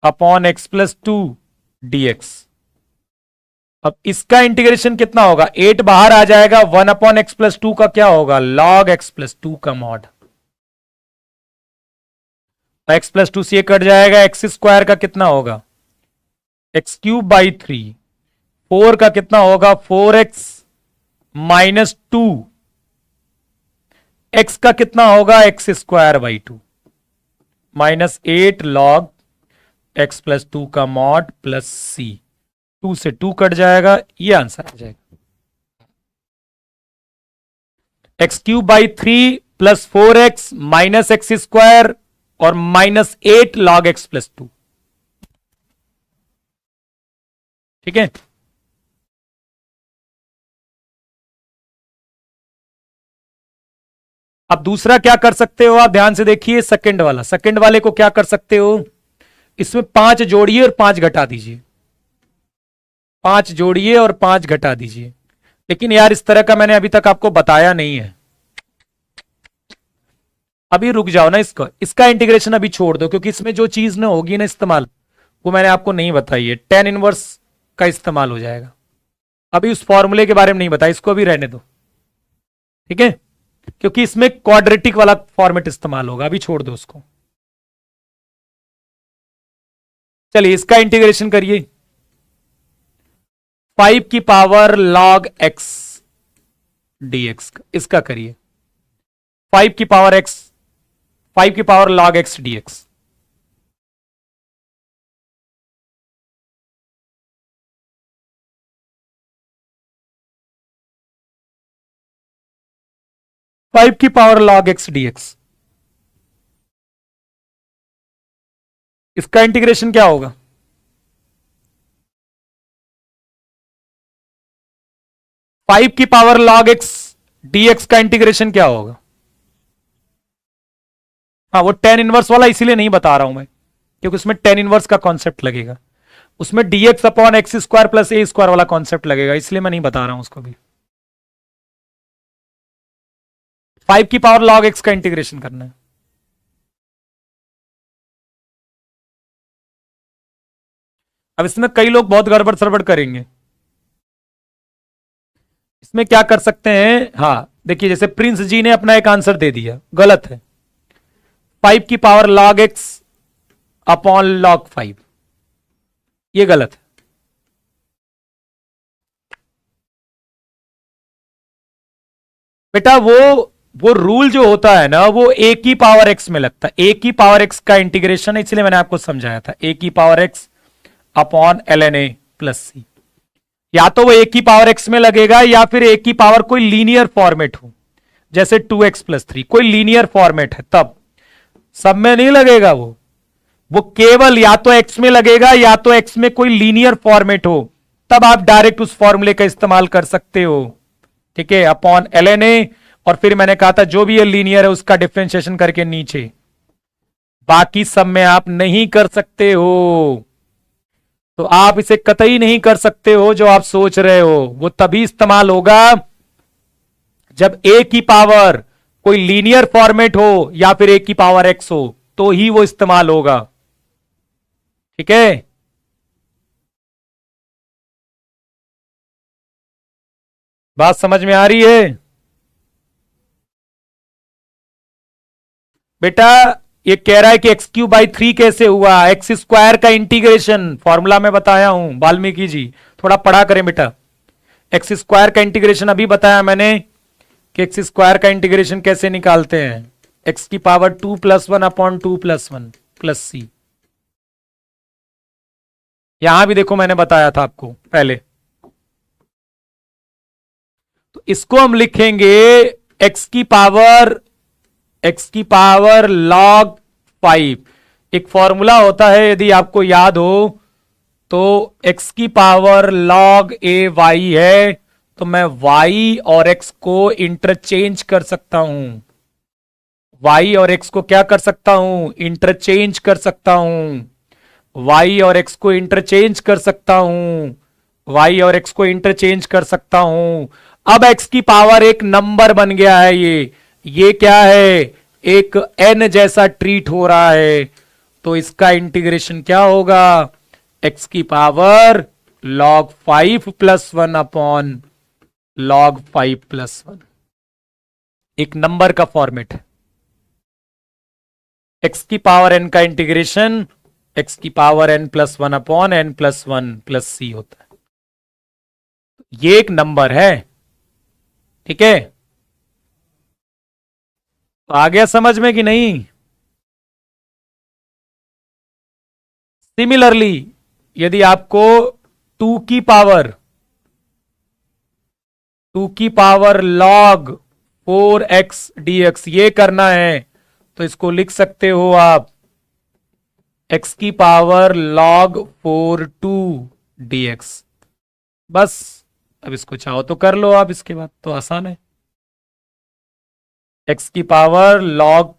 upon x plus two d x. अब इसका इंटीग्रेशन कितना होगा, 8 बाहर आ जाएगा, 1 अपॉन एक्स प्लस टू का क्या होगा, लॉग एक्स प्लस टू का मॉड, एक्स प्लस टू से कट जाएगा, एक्स स्क्वायर का कितना होगा एक्स क्यूब बाई थ्री, 4 का कितना होगा 4x माइनस टू, एक्स का कितना होगा x square by two, minus 8 log x plus two का मॉड प्लस सी, 2 से 2 कट जाएगा, ये आंसर आ जाएगा। X cube by three plus 4x minus x square और minus 8 log x plus two, ठीक है। अब दूसरा क्या कर सकते हो आप, ध्यान से देखिए, सेकंड वाला, सेकंड वाले को क्या कर सकते हो, इसमें 5 जोड़िए और 5 घटा दीजिए, 5 जोड़िए और 5 घटा दीजिए। लेकिन यार इस तरह का मैंने अभी तक आपको बताया नहीं है, अभी रुक जाओ ना, इसका इंटीग्रेशन अभी छोड़ दो, क्योंकि इसमें जो चीज ना होगी ना इस्तेमाल, वो मैंने आपको नहीं बताई है, tan इनवर्स का इस्तेमाल हो जाएगा। अभी उस फॉर्मूले के बारे में नहीं बताया, इसको अभी रहने दो, ठीक है, क्योंकि इसमें क्वाड्रेटिक वाला फॉर्मेट इस्तेमाल होगा, अभी छोड़ दो उसको। चलिए इसका इंटीग्रेशन करिए, 5 की पावर log x dx, इसका करिए 5 की पावर x, 5 की power log x dx। Five की पावर log x dx, इसका इंटीग्रेशन क्या होगा, 5 की पावर log x dx का इंटीग्रेशन क्या होगा, हाँ वो tan इनवर्स वाला इसीलिए नहीं बता रहा हूं मैं, क्योंकि उसमें tan इनवर्स का कॉन्सेप्ट लगेगा, उसमें dx upon x square plus a square वाला कॉन्सेप्ट लगेगा, इसलिए मैं नहीं बता रहा हूं उसको भी। 5 की पावर log x का इंटीग्रेशन करना है। अब इसमें कई लोग बहुत गड़बड़ सड़बड़ करेंगे, इसमें क्या कर सकते हैं, हाँ देखिए जैसे प्रिंस जी ने अपना एक आंसर दे दिया, गलत है, 5 की power log x upon log 5, ये गलत है। बेटा वो रूल जो होता है ना, वो a की पावर x में लगता है, a की पावर x का इंटीग्रेशन है, इसलिए मैंने आपको समझाया था, a की power x upon ln a plus c, या तो वो a की पावर x में लगेगा या फिर a की पावर कोई लीनियर फॉर्मेट हो, जैसे 2x प्लस 3 कोई लीनियर फॉर्मेट है, तब सब में नहीं लगेगा, वो केवल या तो x में लगेगा या तो x में कोई लीनियर फॉर्मेट हो, तब आप डायरेक्ट उस फॉर्मूले का इस्तेमाल कर सकते हो, ठीक है, अपॉन ln a, और फिर मैंने कहा था जो भी ये लीनियर है उसका डिफरेंशिएशन करके नीचे, बाकी सब में आप नहीं कर सकते हो। तो आप इसे कतई नहीं कर सकते हो जो आप सोच रहे हो, वो तभी इस्तेमाल होगा जब a की पावर कोई लीनियर फॉर्मेट हो या फिर a की पावर x हो, तो ही वो इस्तेमाल होगा, ठीक है। बात समझ में आ रही है बेटा, ये कह रहा है कि एक्स क्यूब बाई थ्री कैसे हुआ, एक्स स्क्वायर का इंटीग्रेशन फॉर्मूला में बताया हूं, वाल्मीकि जी थोड़ा पढ़ा करें बेटा, एक्स स्क्वायर का इंटीग्रेशन अभी बताया मैंने, कि एक्स स्क्वायर का इंटीग्रेशन कैसे निकालते हैं, एक्स की पावर 2+1 अपॉन 2+1 प्लस सी। यहां भी देखो मैंने बताया था आपको पहले, तो इसको हम लिखेंगे एक्स की पावर log 5। एक फॉर्मूला होता है यदि आपको याद हो तो x की पावर log a y है, तो मैं y और x को इंटरचेंज कर सकता हूं। y और x को क्या कर सकता हूं, इंटरचेंज कर सकता हूं। y और x को इंटरचेंज कर सकता हूं। y और x को इंटरचेंज कर सकता हूं। अब x की पावर एक नंबर बन गया है। ये क्या है, एक n जैसा ट्रीट हो रहा है, तो इसका इंटीग्रेशन क्या होगा, x की पावर log 5+1 अपॉन log 5+1। एक नंबर का फॉर्मेट है। x की पावर n का इंटीग्रेशन x की power n+1 upon n+1 plus c होता है। ये एक नंबर है, ठीक है। तो आ गया समझ में कि नहीं। सिमिलरली यदि आपको 2 की पावर log 4x dx ये करना है, तो इसको लिख सकते हो आप x की पावर log 4 2 dx। बस अब इसको चाहो तो कर लो आप, इसके बाद तो आसान है। x की पावर log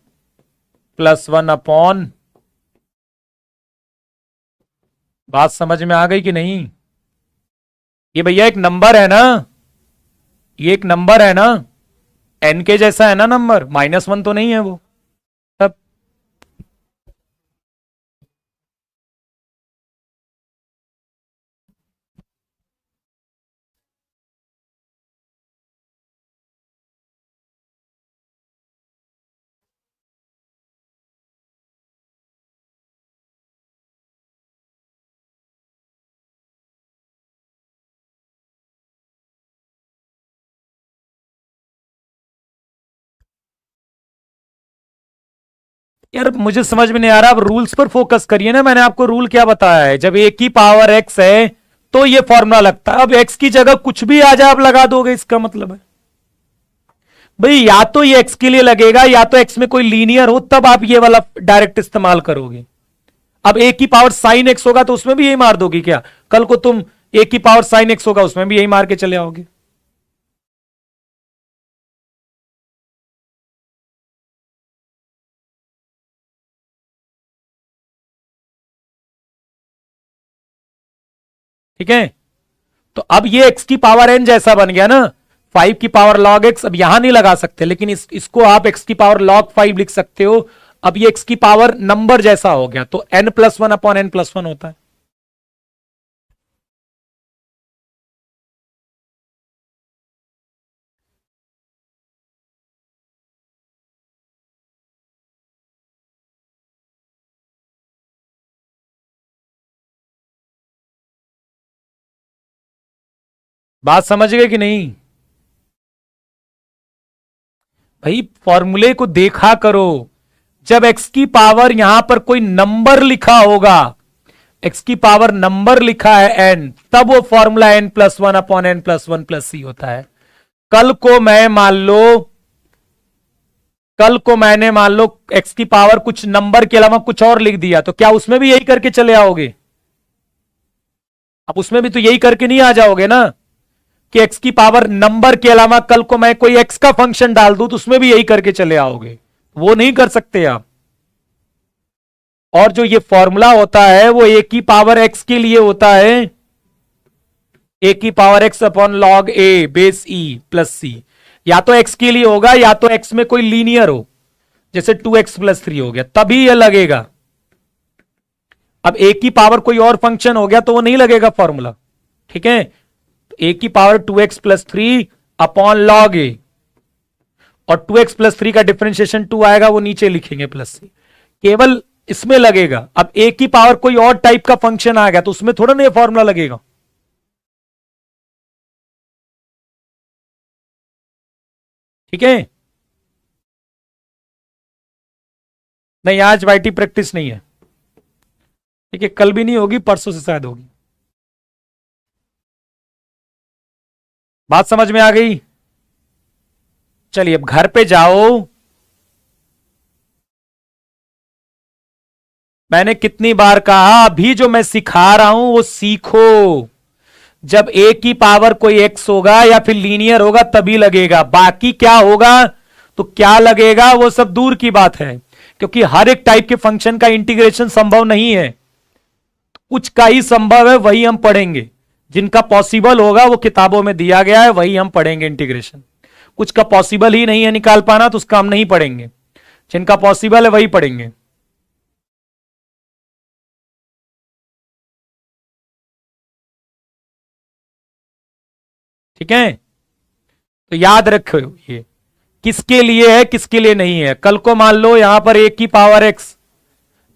+1 अपॉन, बात समझ में आ गई कि नहीं। ये भैया एक नंबर है ना, ये एक नंबर है ना, n के जैसा है ना नंबर, -1 तो नहीं है वो। तब यार मुझे समझ में नहीं आ रहा, आप रूल्स पर फोकस करिए ना। मैंने आपको रूल क्या बताया है, जब a की पावर x है तो ये फॉर्मूला लगता है। अब x की जगह कुछ भी आ जाए आप लगा दोगे, इसका मतलब है भाई या तो ये x के लिए लगेगा या तो x में कोई लीनियर हो, तब आप ये वाला डायरेक्ट इस्तेमाल करोगे। अब a की पावर साइन x होगा तो उसमें भी यही मार दोगी क्या, कल को तुम a की पावर साइन x होगा उसमें भी यही मार के चले आओगे। ठीक है, तो अब ये x की पावर n जैसा बन गया ना, 5 की पावर log x। अब यहां नहीं लगा सकते, लेकिन इसको आप x की पावर log 5 लिख सकते हो। अब ये x की पावर नंबर जैसा हो गया, तो n+1 अपॉन n+1 होता है। बात समझ गए कि नहीं भाई, फॉर्मूले को देखा करो। जब x की पावर यहां पर कोई नंबर लिखा होगा, x की पावर नंबर लिखा है n, तब वो formula n+1 upon n+1 plus c होता है। कल को मैं मान लो, कल को मैंने मान लो x की पावर कुछ नंबर के अलावा कुछ और लिख दिया, तो क्या उसमें भी यही करके चले आओगे। अब उसमें भी तो यही करके नहीं आ जाओगे ना, कि x की पावर नंबर के अलावा कल को मैं कोई x का फंक्शन डाल दूं तो उसमें भी यही करके चले आओगे। वो नहीं कर सकते आप। और जो ये फॉर्मूला होता है वो a की पावर x के लिए होता है, a की power x upon log a base e plus c. या तो x के लिए होगा या तो x में कोई लीनियर हो, जैसे 2x+3 हो गया, तभी ये लगेगा। अब a की पावर कोई और फंक्शन हो गया तो वो नहीं लगेगा फॉर्मूला। ठीक है, a की पावर 2x+3 अपॉन लॉग ए, और 2x+3 का डिफरेंशिएशन 2 आएगा, वो नीचे लिखेंगे प्लस सी, केवल इसमें लगेगा। अब a की पावर कोई और टाइप का फंक्शन आ गया तो उसमें थोड़ा ना ये फॉर्मूला लगेगा। ठीक है। नहीं, आज वाईटी प्रैक्टिस नहीं है, ठीक है, कल भी नहीं होगी, परसों से शायद होगी। बात समझ में आ गई? चलिए अब घर पे जाओ। मैंने कितनी बार कहा, अभी जो मैं सिखा रहा हूं वो सीखो। जब ए की पावर कोई एक्स होगा या फिर लीनियर होगा तभी लगेगा, बाकी क्या होगा तो क्या लगेगा वो सब दूर की बात है, क्योंकि हर एक टाइप के फंक्शन का इंटीग्रेशन संभव नहीं है। कुछ का ही संभव है, वही हम पढ़ेंगे। जिनका पॉसिबल होगा वो किताबों में दिया गया है, वही हम पढ़ेंगे इंटीग्रेशन। कुछ का पॉसिबल ही नहीं है निकाल पाना, तो उसका हम नहीं पढ़ेंगे। जिनका पॉसिबल है वही पढ़ेंगे। ठीक है, तो याद रखो ये किसके लिए है किसके लिए नहीं है। कल को मान लो यहां पर एक की पावर एक्स,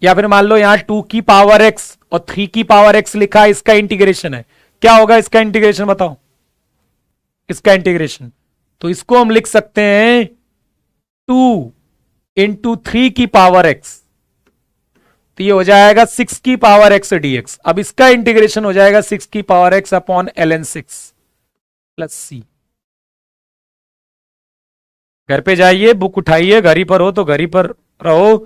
या फिर मान लो यहां 2 की पावर एक्स और 3 की पावर एक्स लिखा है, इसका इंटीग्रेशन है, क्या होगा इसका इंटीग्रेशन बताओ। इसका इंटीग्रेशन तो इसको हम लिख सकते हैं 2 इंटू 3 की पावर एक्स, तो ये हो जाएगा 6 की पावर एक्स डीएक्स। अब इसका इंटीग्रेशन हो जाएगा 6 की power x upon ln 6 plus c. घर पे जाइए, बुक उठाइए, घर ही पर हो तो घर ही पर रहो,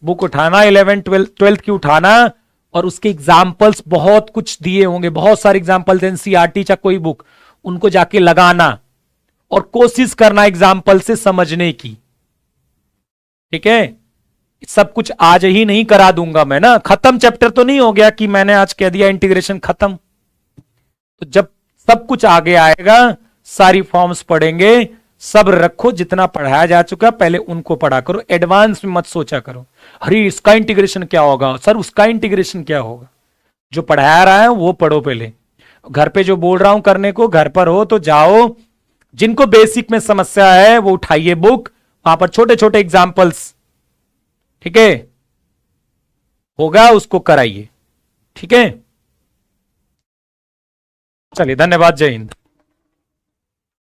बुक उठाना, 11 12th की उठाना, और उसके एग्जाम्पल्स बहुत कुछ दिए होंगे, बहुत सारे एग्जाम्पल्स एनसीईआरटी चाहे कोई बुक, उनको जाके लगाना और कोशिश करना एग्जाम्पल से समझने की। ठीक है, सब कुछ आज ही नहीं करा दूंगा मैं ना, खत्म चैप्टर तो नहीं हो गया कि मैंने आज कह दिया इंटीग्रेशन खत्म। तो जब सब कुछ आगे आएगा, सारी फॉर्म्स पढ़ेंगे, सब रखो, जितना पढ़ाया जा चुका पहले उनको पढ़ा करो, एडवांस में मत सोचा करो अरे इसका इंटीग्रेशन क्या होगा सर, उसका इंटीग्रेशन क्या होगा। जो पढ़ाया रहा है वो पढ़ो पहले। घर पे जो बोल रहा हूं करने को, घर पर हो तो जाओ, जिनको बेसिक में समस्या है वो उठाइए बुक, वहां पर छोटे छोटे एग्जाम्पल्स, ठीक है, होगा उसको कराइए। ठीक है, चलिए धन्यवाद, जय हिंद।